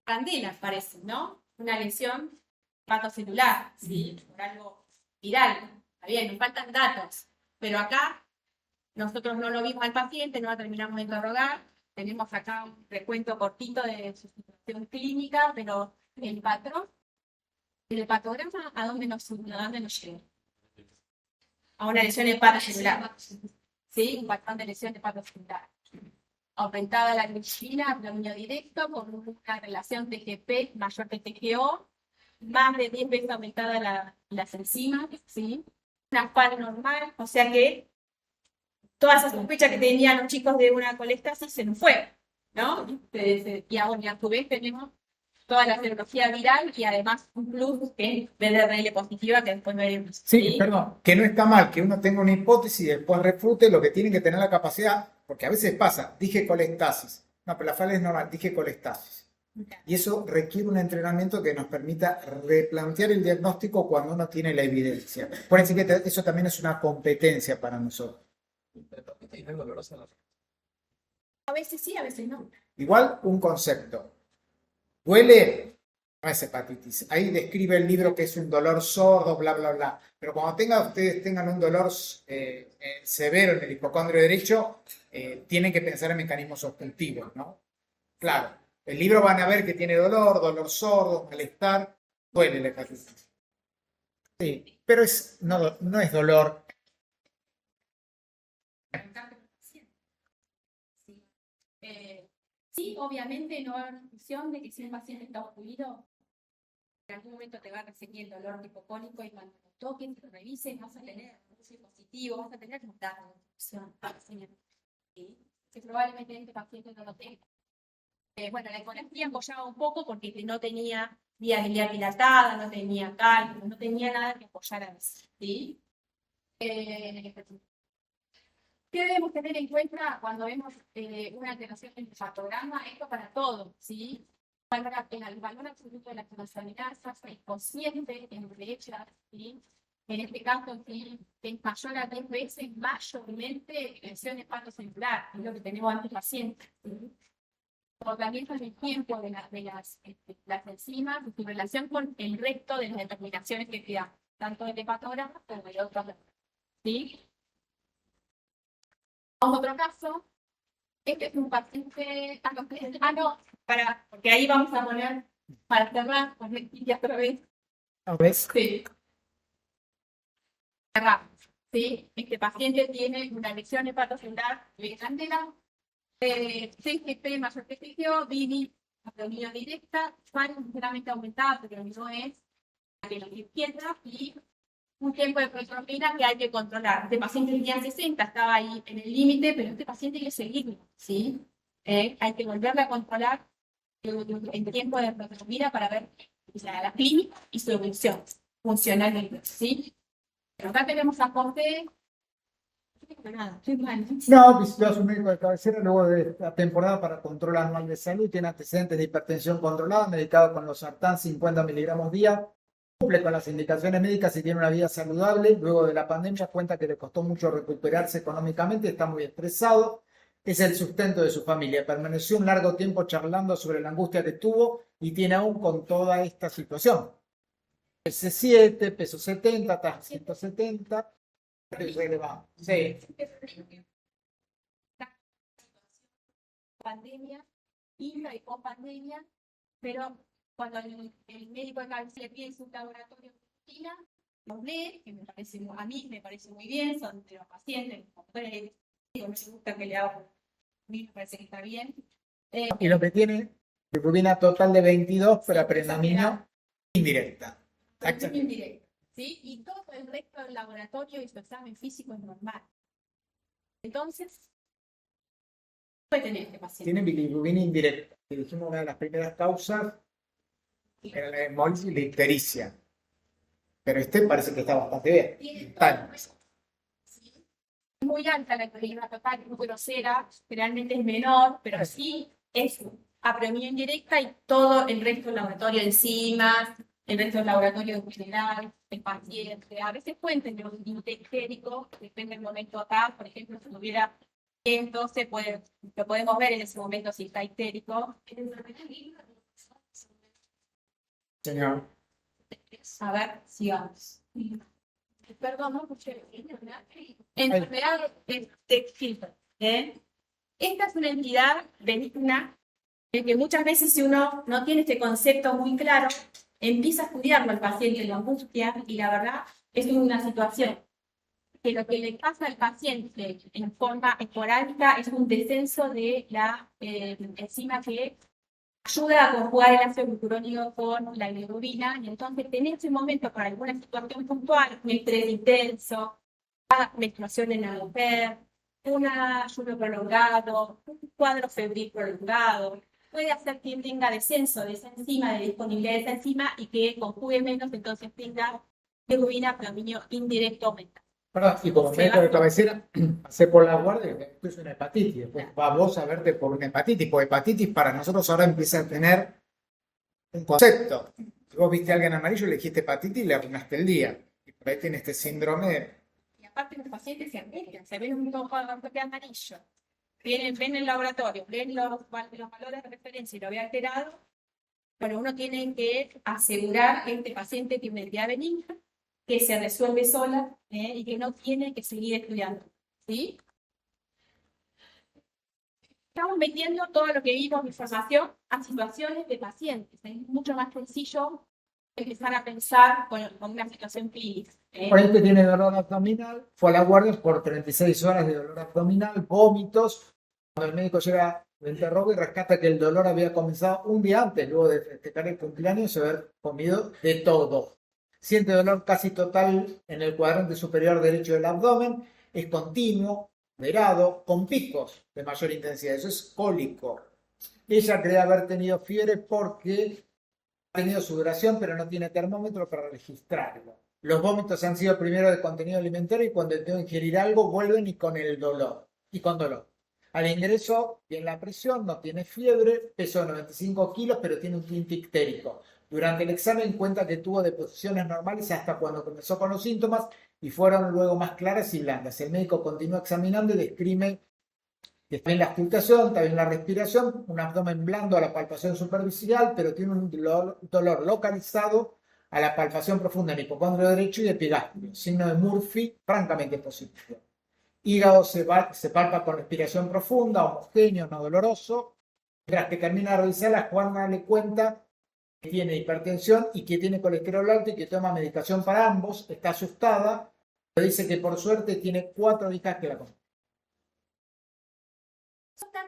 Speaker 2: Candela, parece, ¿no? Una lesión hepatocelular, ¿sí? Por algo viral. Está bien, nos faltan datos, pero acá nosotros no lo vimos al paciente, no lo terminamos de interrogar. Tenemos acá un recuento cortito de su situación clínica, pero el patrón, el hepatograma, ¿a dónde nos lleva? A una lesión hepatocelular. ¿Sí? Un patrón de lesión hepatocelular. Aumentada la glicina, abdominio directo, con una relación TGP mayor que TGO, más de 10 veces aumentada las enzimas, ¿sí? Una FAL normal, o sea que toda esa sospecha que tenían los chicos de una colestasis se nos fue, ¿no? Y ahora a su vez tenemos toda la serología viral y además un plus que es BDRL positiva que después veremos.
Speaker 1: Sí, perdón, que no está mal que uno tenga una hipótesis y después refute, lo que tiene que tener la capacidad, porque a veces pasa, dije colestasis, no, pero la FAL es normal, dije colestasis. Y eso requiere un entrenamiento que nos permita replantear el diagnóstico cuando uno tiene la evidencia. Por eso que eso también es una competencia para nosotros.
Speaker 2: A veces sí, a veces no.
Speaker 1: Igual un concepto. ¿Duele? No es hepatitis. Ahí describe el libro que es un dolor sordo, bla, bla, bla. Pero cuando ustedes tengan un dolor severo en el hipocondrio derecho, tienen que pensar en mecanismos obstructivos, ¿no? Claro, el libro van a ver que tiene dolor sordo, malestar, duele la hepatitis. Sí, pero no es dolor.
Speaker 2: Sí, obviamente no hay una discusión de que si un paciente está obstruido, en algún momento te va a resentir el dolor hipocónico y cuando lo toquen, lo revisen, vas a tener un positivo, vas a tener los datos de obstrucción para señalar. ¿Sí? Que probablemente este paciente no lo tenga. Bueno, la ecografía apoyaba un poco porque no tenía vía biliar dilatada, no tenía cálculo, no tenía nada que apoyar a eso. ¿Sí? ¿Qué debemos tener en cuenta cuando vemos una alteración en el hepatograma? Esto para todo, ¿sí? El valor absoluto de la transaminasa es consciente en brecha, ¿sí? En este caso, ¿sí? Es mayor a 10 veces, mayormente lesión hepatocelular, es lo que tenemos ante el paciente, ¿sí? Tratamiento del tiempo de las enzimas y su relación con el resto de las determinaciones que quedan, tanto del hepatograma como de otros, ¿sí? Otro caso, este es un paciente, porque ahí vamos a poner, para cerrar, con Leticia otra vez.
Speaker 1: ¿Ves?
Speaker 2: Sí.
Speaker 4: ¿sí? Este paciente tiene una lesión hepatocelular candela, CGP mayor prestigio, BINI, abdominio directa, FAN ligeramente aumentada, pero no es la de la izquierda, y un tiempo de protrombina que hay que controlar. Este paciente tenía 60, estaba ahí en el límite, pero este paciente hay que seguirlo, ¿sí? Hay que volverle a controlar el tiempo de protrombina para ver la clínica y su evolución funcional, ¿sí? Pero acá tenemos a José.
Speaker 1: No, visitó a su médico de cabecera luego de la temporada para control anual de salud, tiene antecedentes de hipertensión controlada, medicado con los sartán 50 miligramos día, cumple con las indicaciones médicas y tiene una vida saludable. Luego de la pandemia cuenta que le costó mucho recuperarse económicamente, está muy estresado, es el sustento de su familia. Permaneció un largo tiempo charlando sobre la angustia que tuvo y tiene aún con toda esta situación. S7, peso 70, tasa 170. Sí.
Speaker 4: Pandemia, intra y post pandemia, pero cuando el médico de cabecera pide su laboratorio de rutina, los lee, que a mí me parece muy bien, son de los pacientes, no me gusta que le haga, a mí me parece que está bien.
Speaker 1: Y lo que tiene, bilirrubina total de 22, pero predominio indirecta.
Speaker 4: Indirecta, ¿sí? Y todo el resto del laboratorio y su examen físico es normal. Entonces, puede tener este paciente.
Speaker 1: Tiene bilirrubina indirecta. Y dijimos una de las primeras causas era la hemólisis y la ictericia. Pero este parece que está bastante bien.
Speaker 4: Tiene
Speaker 1: Tal.
Speaker 4: todo eso. ¿Sí? Muy alta la bilirrubina total, muy grosera, generalmente es menor, pero sí es apremia indirecta y todo el resto del laboratorio, enzimas, el resto del laboratorio en general, el paciente. A veces pueden tener un límite ictérico, depende del momento acá. Por ejemplo, si tuviera esto, lo podemos ver en ese momento si está ictérico.
Speaker 1: Señor.
Speaker 4: A ver, sigamos. Perdón, no escuché. Enfermedad textil. Esta es una entidad benigna en que muchas veces si uno no tiene este concepto muy claro, empieza a estudiarlo al paciente, la angustia, y la verdad es una situación que lo que le pasa al paciente en forma esporádica es un descenso de la enzima que ayuda a conjugar el ácido glucurónico con la bilirrubina, y entonces en ese momento, para alguna situación puntual, un estrés intenso, una menstruación en la mujer, un ayuno prolongado, un cuadro febril prolongado, puede hacer que tenga descenso de esa enzima, de disponibilidad de esa enzima, y que conjugue menos, entonces tenga bilirrubina predominio indirecto aumentado.
Speaker 1: Perdón, y como médico de cabecera, pasé por la guardia, esto es una hepatitis, después va vos a verte por una hepatitis, porque hepatitis para nosotros ahora empieza a tener un concepto. Si vos viste a alguien amarillo, le dijiste hepatitis y le arruinaste el día. Y por ahí tiene este síndrome de...
Speaker 4: Y aparte los pacientes se arriesgan, se ven un ojo amarillo, ven el laboratorio, ven los valores de referencia y lo ve alterado. Bueno, uno tiene que asegurar que este paciente tiene una entidad benigna, que se resuelve sola y que no tiene que seguir estudiando. ¿Sí? Estamos metiendo todo lo que vimos de información a situaciones de pacientes. Es mucho más sencillo empezar a pensar con una situación clínica.
Speaker 1: Por ahí que tiene dolor abdominal, fue a la guardia por 36 horas de dolor abdominal, vómitos. Cuando el médico llega, lo interroga y rescata que el dolor había comenzado un día antes, luego de festejar el cumpleaños y haber comido de todo. Siente dolor casi total en el cuadrante superior derecho del abdomen, es continuo, moderado, con picos de mayor intensidad, eso es cólico. Ella cree haber tenido fiebre porque ha tenido sudoración, pero no tiene termómetro para registrarlo. Los vómitos han sido primero de contenido alimentario y cuando tengo que ingerir algo vuelven y con el dolor, y con dolor. Al ingreso, bien la presión, no tiene fiebre, peso de 95 kilos, pero tiene un tinte ictérico. Durante el examen cuenta que tuvo deposiciones normales hasta cuando comenzó con los síntomas y fueron luego más claras y blandas. El médico continúa examinando y describe que está bien la auscultación, está bien la respiración, un abdomen blando a la palpación superficial, pero tiene un dolor localizado a la palpación profunda en hipocondrio derecho y epigastrio. Signo de Murphy francamente positivo. Hígado se palpa con respiración profunda, homogéneo, no doloroso. Tras que termina de revisarla, Juana le cuenta que tiene hipertensión y que tiene colesterol alto y que toma medicación para ambos. Está asustada Pero dice que por suerte tiene 4 hijas que la conocen.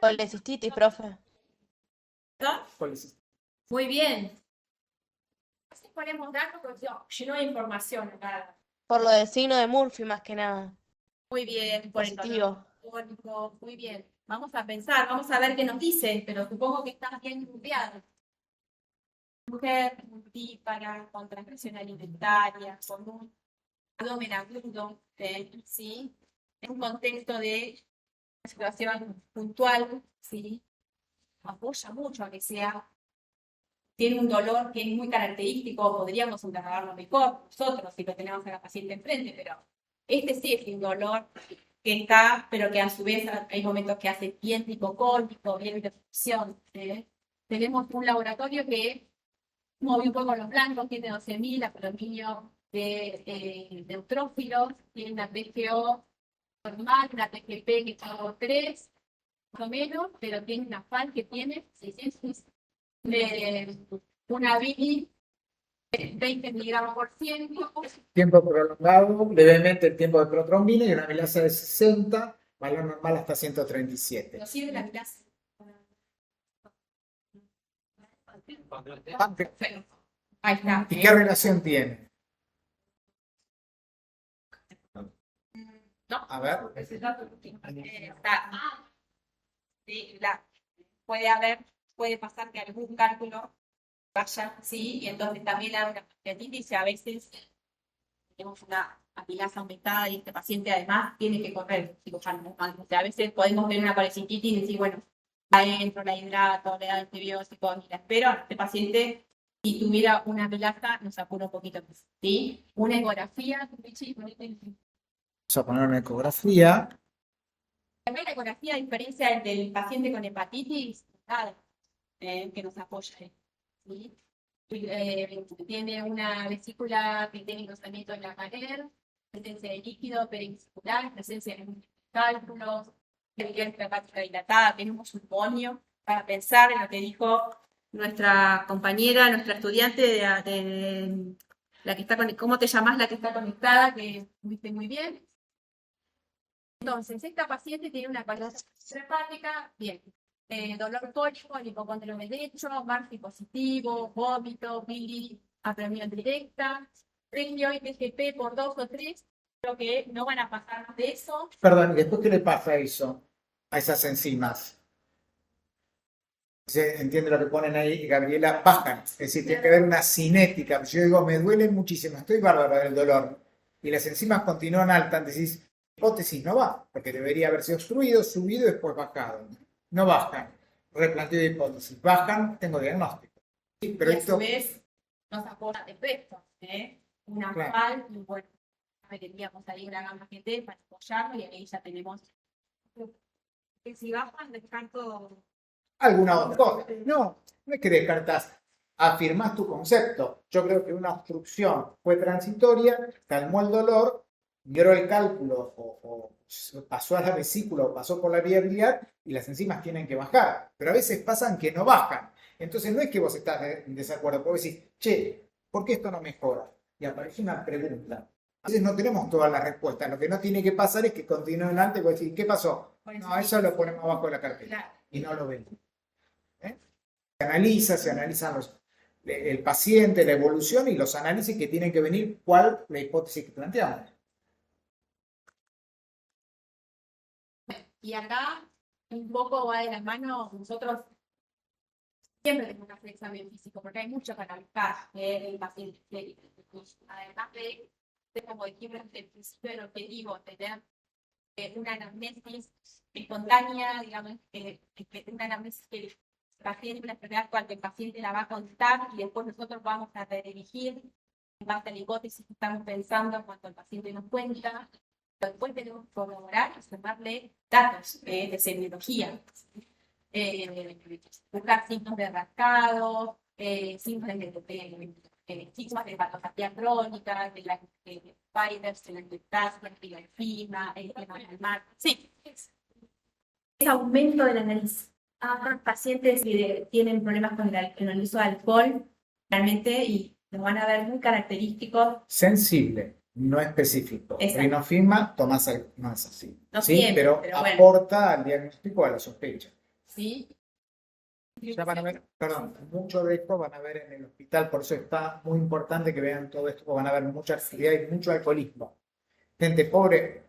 Speaker 8: Colecistitis, profe.
Speaker 2: Muy bien. Así ponemos datos, porque lleno de información acá.
Speaker 8: Por lo del signo de Murphy, más que nada.
Speaker 2: Muy bien, por el
Speaker 8: Positivo.
Speaker 2: cólico, muy bien. Vamos a pensar, vamos a ver qué nos dice, pero supongo que está bien grupeado. Mujer multípara, con transgresión alimentaria, con un abdomen agudo, ¿sí? En un contexto de una situación puntual, ¿sí? Apoya mucho a que sea. Tiene un dolor que es muy característico, podríamos interrogarlo mejor nosotros si lo tenemos a la paciente enfrente, pero este sí es un dolor que está, pero que a su vez hay momentos que hace bien hipocórdico, bien de función. Tenemos un laboratorio que movió un poco los blancos, tiene 12.000, apolominio de neutrófilos, tiene una PGO normal, una PGP que está por 3, más o menos, pero tiene una FAL que tiene 600, una BI 20 miligramos por ciento.
Speaker 1: Tiempo prolongado, levemente el tiempo de protrombina y una milasa de 60, valor normal hasta 137.
Speaker 2: Nos sirve la clase. Ahí está.
Speaker 1: ¿Y qué relación tiene?
Speaker 2: No.
Speaker 1: A ver.
Speaker 2: Sí, puede pasar que algún cálculo vaya, sí, y entonces también la una pancreatitis y a veces tenemos una amilasa aumentada y este paciente además tiene que correr cirujano. O sea, a veces podemos tener una pancreatitis y decir, bueno, adentro la hidrato, le da antibióticos y la espero. Este paciente, si tuviera una amilasa, nos apura un poquito más, ¿sí? Una ecografía,
Speaker 1: Vamos a poner una ecografía.
Speaker 2: también la ecografía, a diferencia del paciente con hepatitis, nada, que nos apoya. ¿Sí? Tiene una vesícula que tiene engrosamiento en la pared, presencia de líquido perivesicular, presencia de cálculos, debilidad hepática dilatada. Tenemos un bonio para pensar en lo que dijo nuestra compañera, nuestra estudiante de la que está con, ¿cómo te llamas la que está conectada? Que viste muy bien. Entonces, esta paciente tiene una parálisis hepática, bien. Dolor cólico, hipocondrio derecho, marfi positivo, vómito, bili, apremión directa, renio y PGP por 2 o 3, creo que no van a pasar más de eso.
Speaker 1: Perdón, ¿y después qué le pasa a eso? A esas enzimas. ¿Se entiende lo que ponen ahí, Gabriela? Bajan. Es decir, tiene que haber una cinética. Yo digo, me duele muchísimo, estoy bárbaro del dolor. Y las enzimas continúan altas, decís, hipótesis no va, porque debería haberse obstruido, subido y después bajado. No bajan. Replanteo de hipótesis. Bajan, tengo diagnóstico. Sí, pero
Speaker 2: y a
Speaker 1: esto...
Speaker 2: su vez nos aporta efectos, una
Speaker 1: Claro.
Speaker 2: FAL, y bueno, tendríamos ahí una gama GT para apoyarlo y ahí ya tenemos. Si bajan, descarto.
Speaker 1: alguna otra cosa. No, no es que descartás, afirmás tu concepto. Yo creo que una obstrucción fue transitoria, calmó el dolor, migró el cálculo o pasó a la vesícula o pasó por la vía biliar y las enzimas tienen que bajar. Pero a veces pasan que no bajan. Entonces no es que vos estás en desacuerdo, porque decís, che, ¿por qué esto no mejora? Y aparece una pregunta. A veces no tenemos todas las respuestas. Lo que no tiene que pasar es que continúen antes y vos decís, ¿qué pasó? No, eso lo ponemos abajo de la carpeta y no lo ven. Se analizan el paciente, la evolución y los análisis que tienen que venir, cuál la hipótesis que planteamos.
Speaker 2: Y acá un poco va de la mano, nosotros siempre tenemos que hacer examen físico, porque hay mucho para buscar el paciente. Además de como dijimos desde el principio del objetivo, tener una anamnesis espontánea, digamos, una anamnesis que el paciente, una enfermedad cual el paciente la va a contar y después nosotros vamos a redirigir en base a la hipótesis que estamos pensando cuando el paciente nos cuenta. Después tenemos que corroborar y sumarle datos de semiología. Buscar signos de rascado, signos de signos de patología crónica, de la Spiders, de la lactasia, de la enzima, el tema del mar. Sí. Es aumento de la nariz. Pacientes que tienen problemas con el uso de alcohol, realmente, y nos van a ver muy característicos.
Speaker 1: Sensible. no específico.
Speaker 4: Exacto.
Speaker 1: Rinofima, tomás algo, no es así.
Speaker 4: No
Speaker 1: ¿Sí?
Speaker 4: siempre,
Speaker 1: Pero
Speaker 4: pero bueno.
Speaker 1: aporta al diagnóstico, a la sospecha.
Speaker 4: ¿Sí?
Speaker 1: Ya van a ver, perdón, mucho de esto van a ver en el hospital, por eso está muy importante que vean todo esto, porque van a ver mucha actividad y mucho alcoholismo. Gente pobre,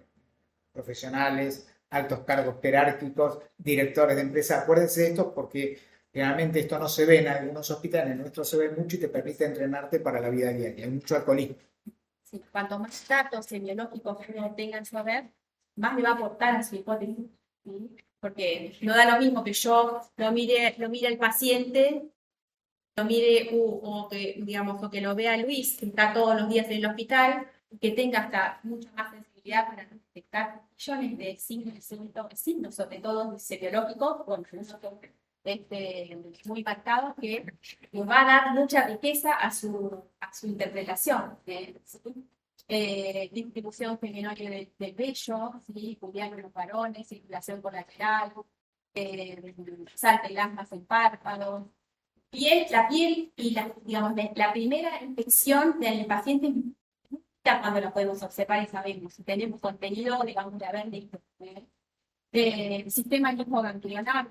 Speaker 1: profesionales, altos cargos jerárquicos, directores de empresas. Acuérdense de esto porque realmente esto no se ve en algunos hospitales, en nuestro se ve mucho y te permite entrenarte para la vida diaria. Hay mucho alcoholismo.
Speaker 2: Sí, cuanto más datos semiológicos uno tenga en su haber, más le va a aportar a su hipótesis. ¿Sí? Porque no da lo mismo que yo lo mire el paciente, lo mire o que, digamos, o que lo vea Luis, que está todos los días en el hospital, que tenga hasta mucha más sensibilidad para detectar millones de signos, sobre todo semiológicos, con muy marcados, que nos va a dar mucha riqueza a su interpretación. Distribución femenina del vello, ¿sí? Pubiano en los varones, circulación colateral, salta y asmas en párpados. La piel y la primera infección del paciente, cuando la podemos observar y sabemos si tenemos contenido, digamos, de haber visto. Sistema linfoganglionar,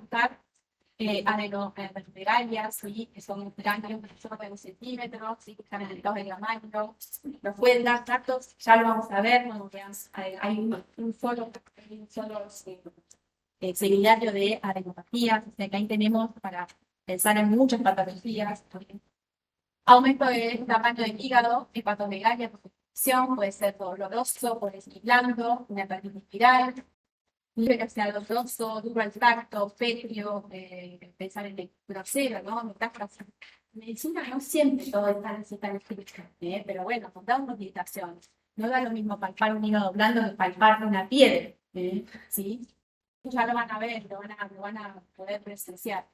Speaker 2: adenovirales, ¿sí? Que son ganglios de 1 centímetros, ¿sí? Que están en el 2 de tamaño. Nos pueden dar datos, ya lo vamos a ver, cuando veamos, hay un solo seminario de adenopatías, o sea que ahí tenemos para pensar en muchas patologías. Aumento del tamaño del hígado, hepatomegalia, puede ser doloroso, puede ser blando, una hepatitis viral, que sea doloroso, duro al tacto, pétreo, pensar en el grosero, ¿no? Metástasis. Medicina no siempre todo está en escrito, pero bueno, nos da una utilización. No da lo mismo palpar un hígado blando que palpar una piel, ¿sí? Ya lo van a ver, lo van a poder presenciar.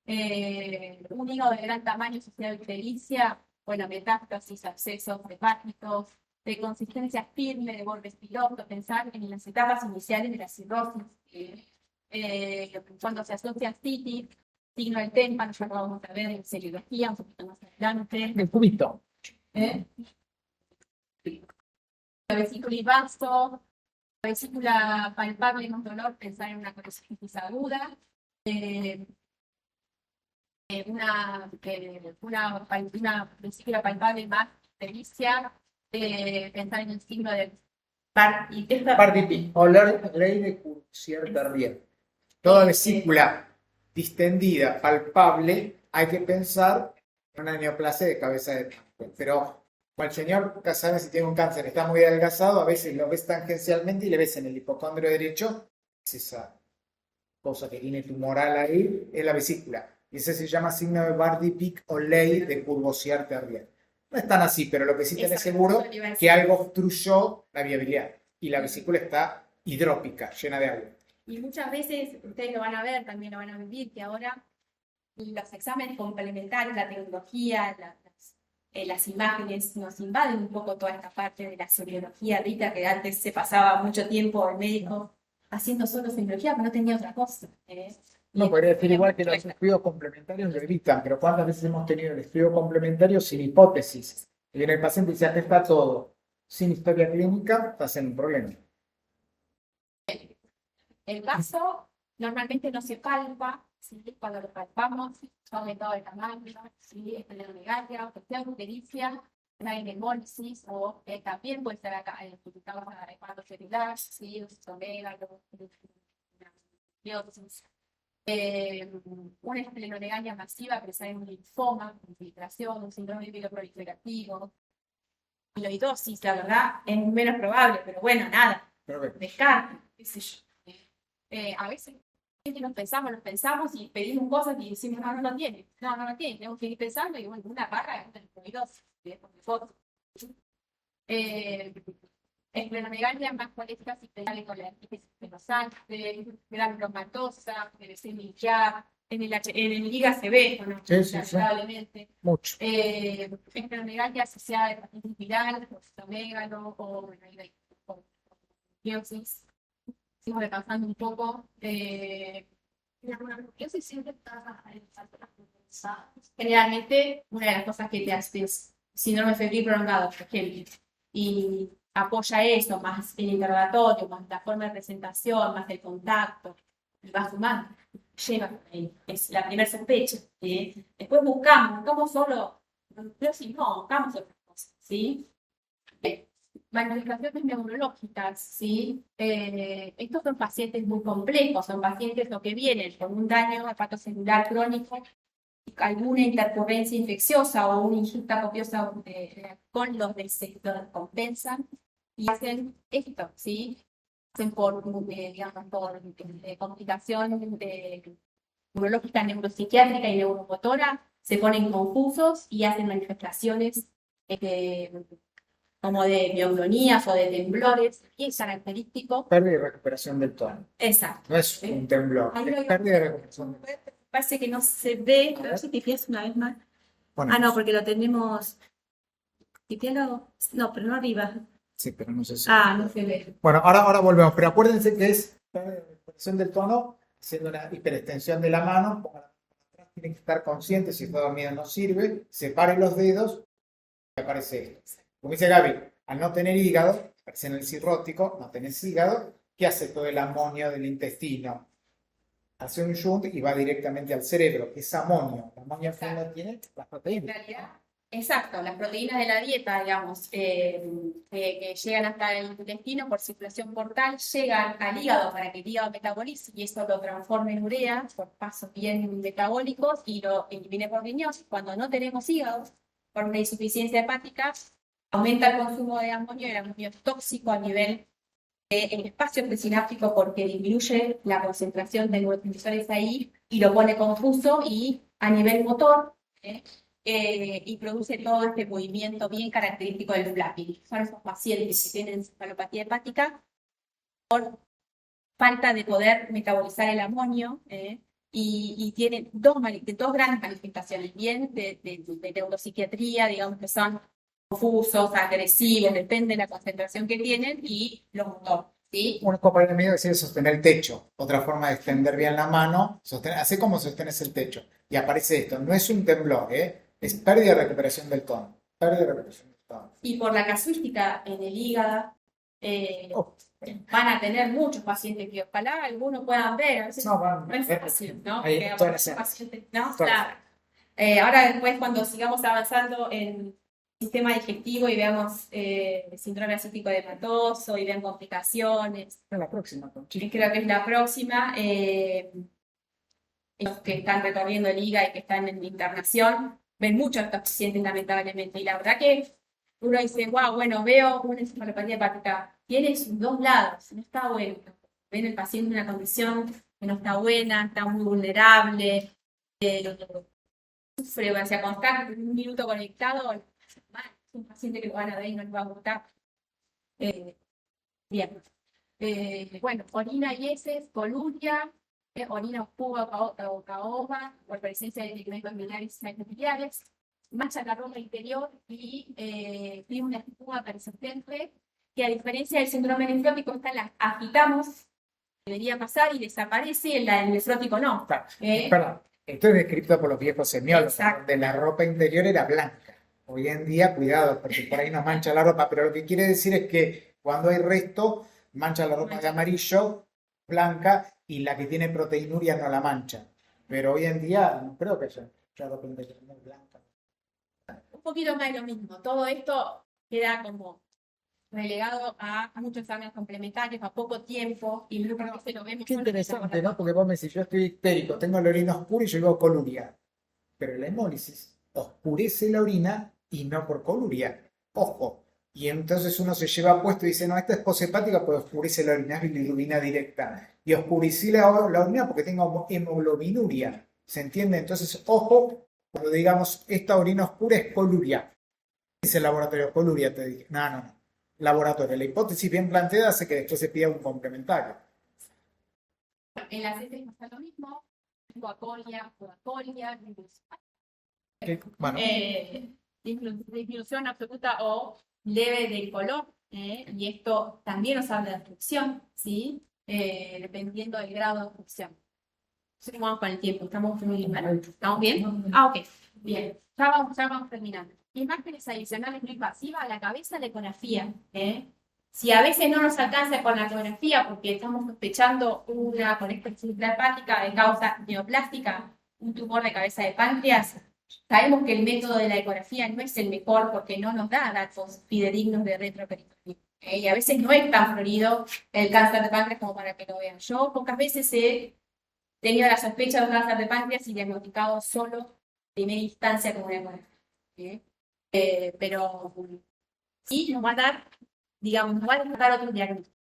Speaker 2: Un hígado de gran tamaño asociado a ictericia, bueno, metástasis, abscesos hepáticos, de consistencia firme, de borde piloto, pensar en las etapas iniciales de la cirrosis, cuando se asocia a citis, signo del témpano, ya lo vamos a ver en seriología un poquito más adelante.
Speaker 1: El cubito.
Speaker 2: La vesícula y vaso, la vesícula palpable con dolor, pensar en una colecitis aguda, una vesícula palpable más pericia, pensar en el signo de
Speaker 1: Pardipi, oler ley de Courvoisier-Terrier. Toda vesícula distendida, palpable, hay que pensar en una neoplasia de cabeza de tronco. Pero como el señor nunca sabe si tiene un cáncer, está muy adelgazado, a veces lo ves tangencialmente y le ves en el hipocondrio derecho, es esa cosa que tiene tumoral ahí, es la vesícula. Y ese se llama signo de Bardy-Pick o ley de Courvoisier-Terrier. No es tan así, pero lo que sí tenés seguro es que algo obstruyó la viabilidad y la vesícula está hidrópica, llena de agua.
Speaker 2: Y muchas veces, ustedes lo van a ver, también lo van a vivir, que ahora los exámenes complementarios, la tecnología, las imágenes nos invaden un poco toda esta parte de la semiología rica, que antes se pasaba mucho tiempo el médico haciendo solo semiología, pero no tenía otra cosa.
Speaker 1: No, podría decir igual que los estudios complementarios lo evitan, pero ¿cuántas veces hemos tenido el estudio complementario sin hipótesis? Y viene el paciente y dice, acá está todo. Sin historia clínica, estás en un problema.
Speaker 2: El vaso normalmente no se palpa, ¿sí? Cuando lo palpamos, sobre todo el tamaño, ¿sí? Esplenomegalia, ictericia, una hemólisis, o también puede ser acá en el cuadro celular, ¿sí? Omégalo, una esplenomegalia masiva, que sale un linfoma, infiltración, un síndrome proliferativo, amiloidosis, la verdad, es menos probable, pero bueno, nada, descarte, qué sé yo. A veces nos pensamos y pedimos cosas y decimos, no lo tiene, no lo tiene, tenemos que ir pensando y bueno, una barra es una amiloidosis, esplenomegalia más colectas y penales con la esclerosante, granulomatosa, semilla, en el hígado se ve, ¿no?
Speaker 1: Sí.
Speaker 2: Lamentablemente.
Speaker 1: Mucho.
Speaker 2: Esplenomegalia asociada a hepatitis viral, omégalo o biosis. Sigo repasando un poco. Generalmente, una de las cosas que te hace es síndrome febril prolongado, por ejemplo. Y apoya eso, más el interrogatorio, más la forma de presentación, más el contacto, y va sumando, lleva ahí. Es la primera sospecha. ¿Sí? Después buscamos solo, pero si no, buscamos otras cosas, ¿sí? Manifestaciones neurológicas, ¿sí? Estos son pacientes muy complejos, son pacientes lo que vienen con un daño hepatocelular crónico, alguna intercurrencia infecciosa o una ingesta copiosa con los del sector compensan y hacen esto, ¿sí? Hacen por, digamos, por complicación neurológica, neuropsiquiátrica y neuromotora, se ponen confusos y hacen manifestaciones como de mioclonías o de temblores, y es característico.
Speaker 1: Pérdida y recuperación del tono.
Speaker 2: Exacto.
Speaker 1: No es un temblor,
Speaker 2: Ahí lo
Speaker 1: es pérdida y recuperación del tono.
Speaker 2: Parece que no se ve. A ver si te fijas una vez más.
Speaker 1: Bueno,
Speaker 2: Ah, no, porque lo tenemos. ¿Tipiélago? No, pero no arriba.
Speaker 1: sí, pero no sé si.
Speaker 2: Ah, no se ve.
Speaker 1: Bueno, ahora volvemos, pero acuérdense que es pérdida y recuperación del tono, haciendo una hiperextensión de la mano. Pongan la mano atrás, tienen que estar conscientes, si está dormido no sirve, separe los dedos y aparece esto. Como dice Gaby, al no tener hígado, aparece en el cirrótico, no tenés hígado, ¿qué hace todo el amonio del intestino? Hace un shunt y va directamente al cerebro. Es amonio. El amonio que no tiene las
Speaker 2: En
Speaker 1: proteínas.
Speaker 2: realidad, exacto, las proteínas de la dieta, digamos, que llegan hasta el intestino por circulación portal, llegan al hígado para que el hígado metabolice y eso lo transforme en urea por pasos bien metabólicos y lo elimine por riñón. Cuando no tenemos hígado, por una insuficiencia hepática, aumenta el consumo de amonio y el amonio es tóxico a nivel del espacio presináptico porque disminuye la concentración de neurotransmisores ahí y lo pone confuso y a nivel motor y produce todo este movimiento bien característico del flapping. Son esos pacientes que tienen encefalopatía hepática por falta de poder metabolizar el amonio y tienen dos grandes manifestaciones, bien de neuropsiquiatría, digamos que son confusos, agresivos, depende de la concentración que tienen y los motores, ¿sí?
Speaker 1: Una copa de medio es sostener el techo. Otra forma de extender bien la mano, así como sostenes el techo. Y aparece esto. No es un temblor, es pérdida y recuperación del tono. Pérdida y recuperación del tono.
Speaker 2: Y por la casuística en el hígado, van a tener muchos pacientes que ojalá algunos puedan ver. A veces
Speaker 1: No
Speaker 2: es fácil, ¿no?
Speaker 1: Ahí,
Speaker 2: Que
Speaker 1: todas
Speaker 2: aparecen
Speaker 1: las
Speaker 2: pacientes, ¿no?
Speaker 1: Todas.
Speaker 2: Claro. Ahora después cuando sigamos avanzando en sistema digestivo y veamos síndrome acítico hematoso y vean complicaciones,
Speaker 1: Es la próxima, Conchita.
Speaker 2: creo que es la próxima, los que están recorriendo el hígado y que están en internación, ven muchos de estos pacientes lamentablemente. Y la verdad que uno dice, wow, bueno, veo una encefalopatía hepática, tiene sus dos lados, no está bueno. Ven el paciente en una condición que no está buena, está muy vulnerable, sufre, o sea, cuando está un minuto conectado, es un paciente que lo van a ver y no les va a gustar. Bien. Bueno, orina y heces, coluria, orina oscura o caoba, por presencia de líquidos biliares y biliares, mancha la ropa interior y tiene una espuma persistente que a diferencia del síndrome nefrótico, esta la agitamos, debería pasar y desaparece, en el nefrótico no.
Speaker 1: Perdón, esto es descrito por los viejos semiólogos,
Speaker 2: Exacto.
Speaker 1: donde la ropa interior era blanca. Hoy en día, cuidado, porque por ahí nos mancha la ropa, pero lo que quiere decir es que cuando hay resto, mancha la ropa de amarillo, blanca, y la que tiene proteinuria no la mancha. Pero hoy en día no creo que haya ropa interior muy blanca.
Speaker 2: Un poquito más de lo mismo. Todo esto queda como relegado a muchos exámenes complementarios, a poco tiempo, y muchas veces lo vemos.
Speaker 1: Qué interesante, ¿no? Porque vos me decís, yo estoy histérico, tengo la orina oscura y yo digo coluria. Pero la hemólisis oscurece la orina y no por coluria. Ojo. Y entonces uno se lleva puesto y dice, no, esta es poshepática porque oscurece la orina, es bilirrubina directa. Y oscurecí la orina porque tengo hemoglobinuria. ¿Se entiende? Entonces, ojo, cuando digamos, esta orina oscura es coluria. Dice el laboratorio, coluria, te dije. No. Laboratorio. La hipótesis bien planteada hace que después se pida un complementario.
Speaker 2: En las heces pasa lo mismo, guacolia,
Speaker 1: Bueno,
Speaker 2: disminución absoluta o leve del color, y esto también nos habla de obstrucción, ¿sí? Dependiendo del grado de obstrucción. Entonces, vamos con el tiempo, estamos muy mal. ¿Estamos bien? Ah, ok, bien. Ya vamos terminando. Imágenes adicionales no invasivas a la cabeza, la ecografía, Si a veces no nos alcanza con la ecografía porque estamos sospechando una colesterosis hepática de causa neoplástica, un tumor de cabeza de páncreas, sabemos que el método de la ecografía no es el mejor porque no nos da datos fidedignos de retroperitoneo. Y a veces no es tan florido el cáncer de páncreas como para que lo vean. Yo pocas veces he tenido la sospecha de un cáncer de páncreas y diagnosticado solo en primera instancia con una ecografía. Pero sí nos va a dar, digamos, nos va a dar otro diagnóstico.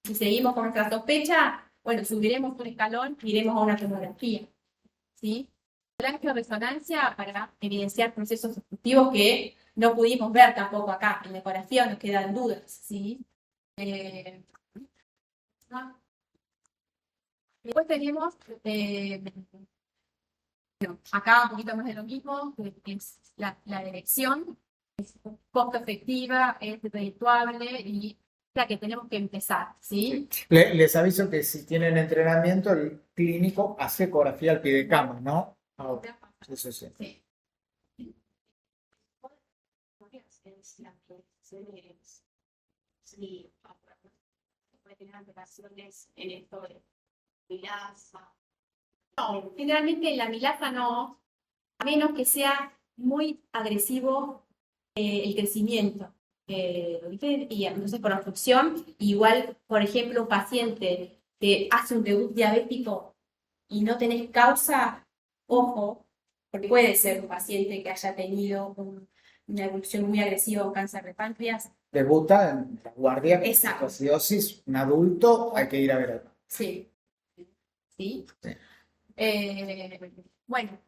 Speaker 2: Si seguimos con nuestra sospecha, bueno, subiremos un escalón y iremos a una tomografía. ¿Sí? Resonancia para evidenciar procesos obstructivos que no pudimos ver tampoco acá. En la ecografía nos quedan dudas. ¿Sí? Después tenemos acá un poquito más de lo mismo, que es la dirección. Es costo efectiva, es redituable y la que tenemos que empezar. ¿Sí?
Speaker 1: Les aviso que si tienen entrenamiento, el clínico hace ecografía al pie de cama, ¿no? Ahora. Sí.
Speaker 2: Sí. Sí, puede tener alteraciones en esto de milasa. No, generalmente la milasa no, a menos que sea muy agresivo el crecimiento. Y entonces por obstrucción, igual, por ejemplo, un paciente que hace un debut diabético y no tenés causa, ojo, porque puede ser un paciente que haya tenido una evolución muy agresiva o cáncer de páncreas.
Speaker 1: Debuta en la guardia con
Speaker 2: Exacto.
Speaker 1: citoacidosis, un adulto, hay que ir a ver.
Speaker 2: Sí. ¿Sí?
Speaker 1: Sí.
Speaker 2: Bueno,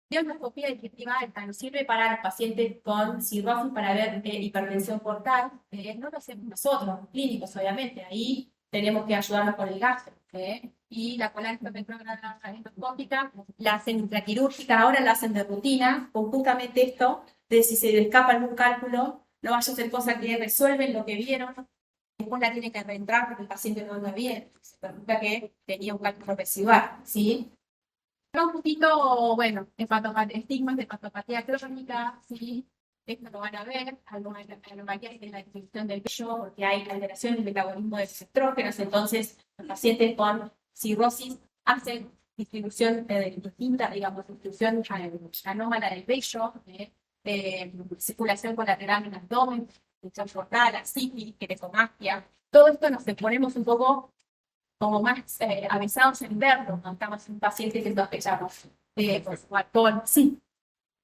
Speaker 2: diagnoscopía digestiva alta nos sirve para los pacientes con cirrosis para ver hipertensión portal. No lo hacemos nosotros, los clínicos, obviamente. Ahí tenemos que ayudarnos con el gastro. Y la colangiopetrograda endoscópica la hacen intraquirúrgica, ahora la hacen de rutina, con justamente esto de si se le escapa algún cálculo, no vaya a ser cosa que resuelven lo que vieron, después la tienen que reentrar porque el paciente no anda bien, se pregunta que tenía un cálculo residual, ¿sí? Un poquito, bueno, estigmas de hepatopatía crónica, ¿sí? Esto lo van a ver, anomalías en la distribución del vello, porque hay alteración del metabolismo de los estrógenos, entonces los pacientes con cirrosis hacen distribución distinta, digamos, distribución anómala del vello, circulación colateral en el abdomen, distribución portal, sífilis, queratomastia. Todo esto nos ponemos un poco como más avisados en verlo cuando estamos en un paciente que sospechamos pues, sí.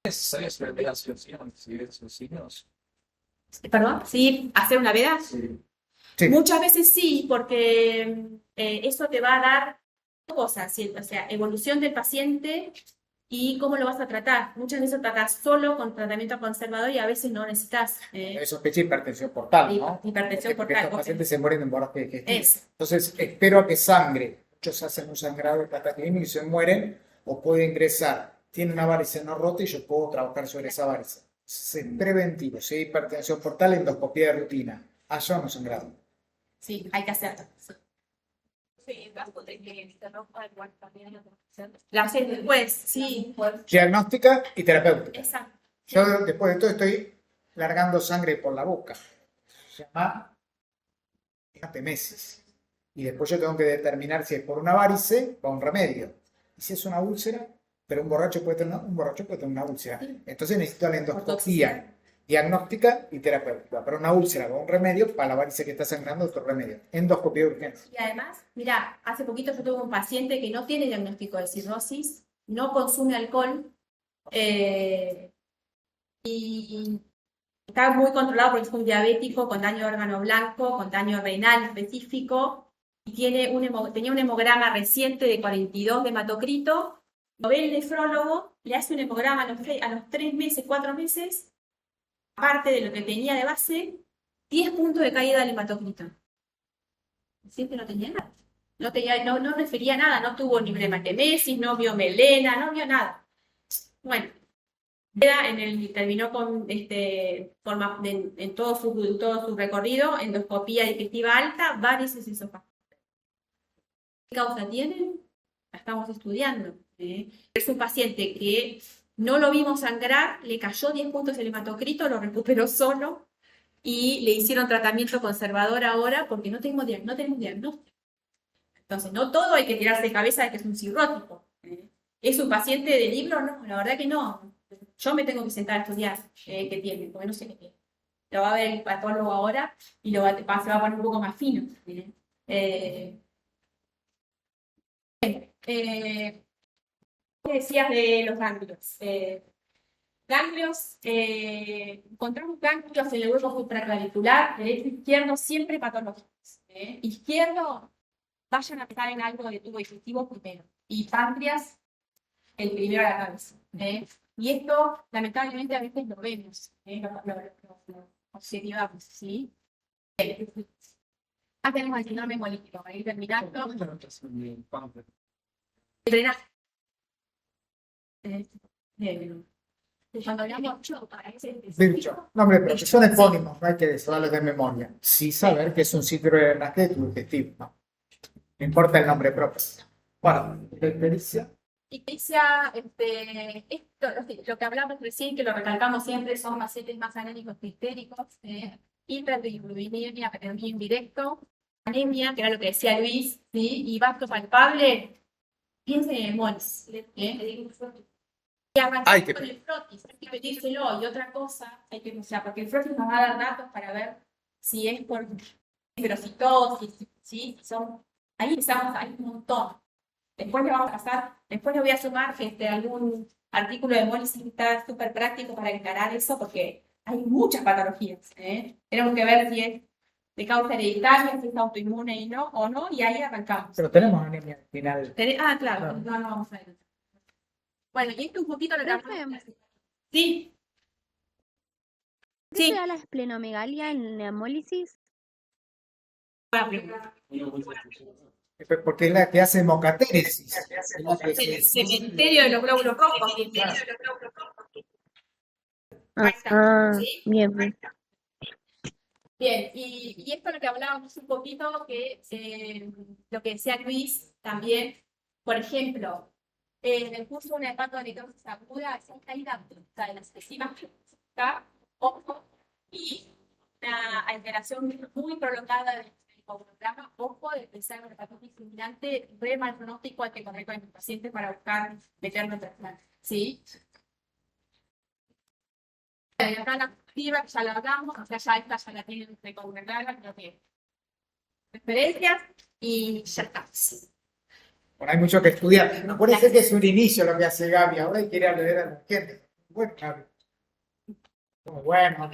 Speaker 3: ¿Es necesario ver las esos signos?
Speaker 2: ¿Perdón? ¿Sí? ¿Hacer una veda?
Speaker 3: Sí.
Speaker 1: Sí.
Speaker 2: Muchas veces sí, porque eso te va a dar cosas, ¿sí? O sea, evolución del paciente y cómo lo vas a tratar. Muchas veces tratas solo con tratamiento conservador y a veces no necesitas
Speaker 1: Sospecha hipertensión portal, ¿no?
Speaker 2: hipertensión
Speaker 1: Porque
Speaker 2: portal.
Speaker 1: estos pacientes se mueren de hemorragia digestiva.
Speaker 2: Es.
Speaker 1: Entonces, espero a que sangre. Muchos hacen un sangrado de plata clínica y se mueren, o puede ingresar. Tiene una varice no rota y yo puedo trabajar sobre esa varice. Es preventivo, si hay hipertensión portal, endoscopía de rutina. Haya o no sangrado.
Speaker 2: Sí, hay que hacerlo. Sí. La haces después, sí.
Speaker 1: Diagnóstica y terapéutica.
Speaker 2: Exacto.
Speaker 1: Yo después de todo estoy largando sangre por la boca. Se llama epimesis. Y después yo tengo que determinar si es por una varice o un remedio. Y si es una úlcera, pero un borracho puede tener una úlcera. Entonces necesito la endoscopía diagnóstica y terapéutica. Para una úlcera o un remedio, para la varice que está sangrando, otro remedio. Endoscopía de urgencia.
Speaker 2: Y además, mira, hace poquito yo tuve un paciente que no tiene diagnóstico de cirrosis, no consume alcohol y está muy controlado porque es un diabético con daño de órgano blanco, con daño renal específico y tenía un hemograma reciente de 42 de hematocrito. Lo ve el nefrólogo, le hace un hemograma a los 3 meses, 4 meses, aparte de lo que tenía de base, 10 puntos de caída del hematocrito. El paciente no tenía nada. No refería nada, no tuvo ni hematemesis, no vio melena, no vio nada. Bueno, terminó con en todo su recorrido, endoscopía digestiva alta, varices esofágicas. ¿Qué causa tienen? La estamos estudiando. Es un paciente que no lo vimos sangrar, le cayó 10 puntos el hematocrito, lo recuperó solo, y le hicieron tratamiento conservador ahora porque no tenemos diagnóstico. Entonces, no todo hay que tirarse de cabeza de que es un cirrótico. ¿Es un paciente de libro? No, la verdad que no. Yo me tengo que sentar a estudiar qué tiene, porque no sé qué tiene. Lo va a ver el patólogo ahora y se va a poner un poco más fino. ¿Qué decías de los ganglios? Encontramos ganglios en el hueco supraclavicular, derecho e izquierdo, siempre patológicos. Izquierdo, vayan a pensar en algo de tubo digestivo primero. Y páncreas, el primero a la cabeza. Y esto, lamentablemente, a veces lo vemos, lo observamos, ¿sí? Acá tenemos el síndrome hemolítico, para ir terminando. El drenaje. Cuando hablamos
Speaker 1: Dicho, nombre, pero que son epónimos, no hay que saberlos de memoria. Sí saber que es un sitio de drenaje de tubo digestivo, ¿no? No importa el nombre propio. Bueno, pericia.
Speaker 2: Ictericia, lo que hablamos recién, que lo recalcamos siempre, son pacientes más anémicos que histéricos, hiperbilirubinemia, pero indirecto, anemia, que era lo que decía Luis, ¿sí? Y vasto palpable, piensen en moles. Y arrancar con el frotis, hay que pedírselo, y otra cosa, porque el frotis nos va a dar datos para ver si es por fibrocitosis, ¿sí? Ahí empezamos, hay un montón. Después le vamos a pasar, después le voy a sumar algún artículo de hemólisis que está súper práctico para encarar eso, porque hay muchas patologías. Tenemos que ver si es de causa hereditaria, si es autoinmune o no, y ahí arrancamos.
Speaker 1: Pero tenemos anemia al final.
Speaker 2: Claro, no vamos a ver. Bueno, y esto un poquito lo que hablamos. Sí.
Speaker 9: ¿Qué se da la esplenomegalia en la hemólisis?
Speaker 1: Porque es la que hace hemocatéresis.
Speaker 2: El cementerio de los glóbulos rojos. ¿Sí?
Speaker 9: Bien, bien.
Speaker 2: Bien, y esto es lo que hablábamos un poquito, que lo que decía Luis también, por ejemplo, en el curso de una hepatonecrisis aguda, hay una punta de las enzimas ojo, y una alteración muy prolongada del hemograma, ojo, de pensar en hepatitis fulminante, re mal pronóstico, hay que correr con el paciente para buscar meterlo en trasplante, ¿sí? Acá la activa, ya la hablamos, o sea, ya esta ya la tienen recomendada, creo que referencias y ya está.
Speaker 1: Bueno, hay mucho que estudiar. Acuérdense que es un inicio lo que hace Gaby, ahora hay que ir a leer a la gente. Bueno, Gaby. Muy bueno.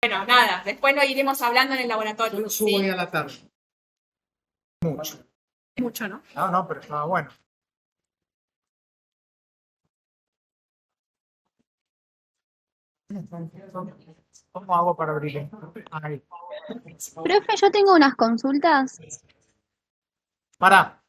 Speaker 2: Bueno, nada, después lo iremos hablando en el laboratorio.
Speaker 1: Yo lo subo hoy a la tarde. Mucho.
Speaker 2: Mucho, ¿no?
Speaker 1: No, pero estaba bueno. ¿Cómo hago para abrir? Ahí.
Speaker 9: Profe, yo tengo unas consultas.
Speaker 1: Pará.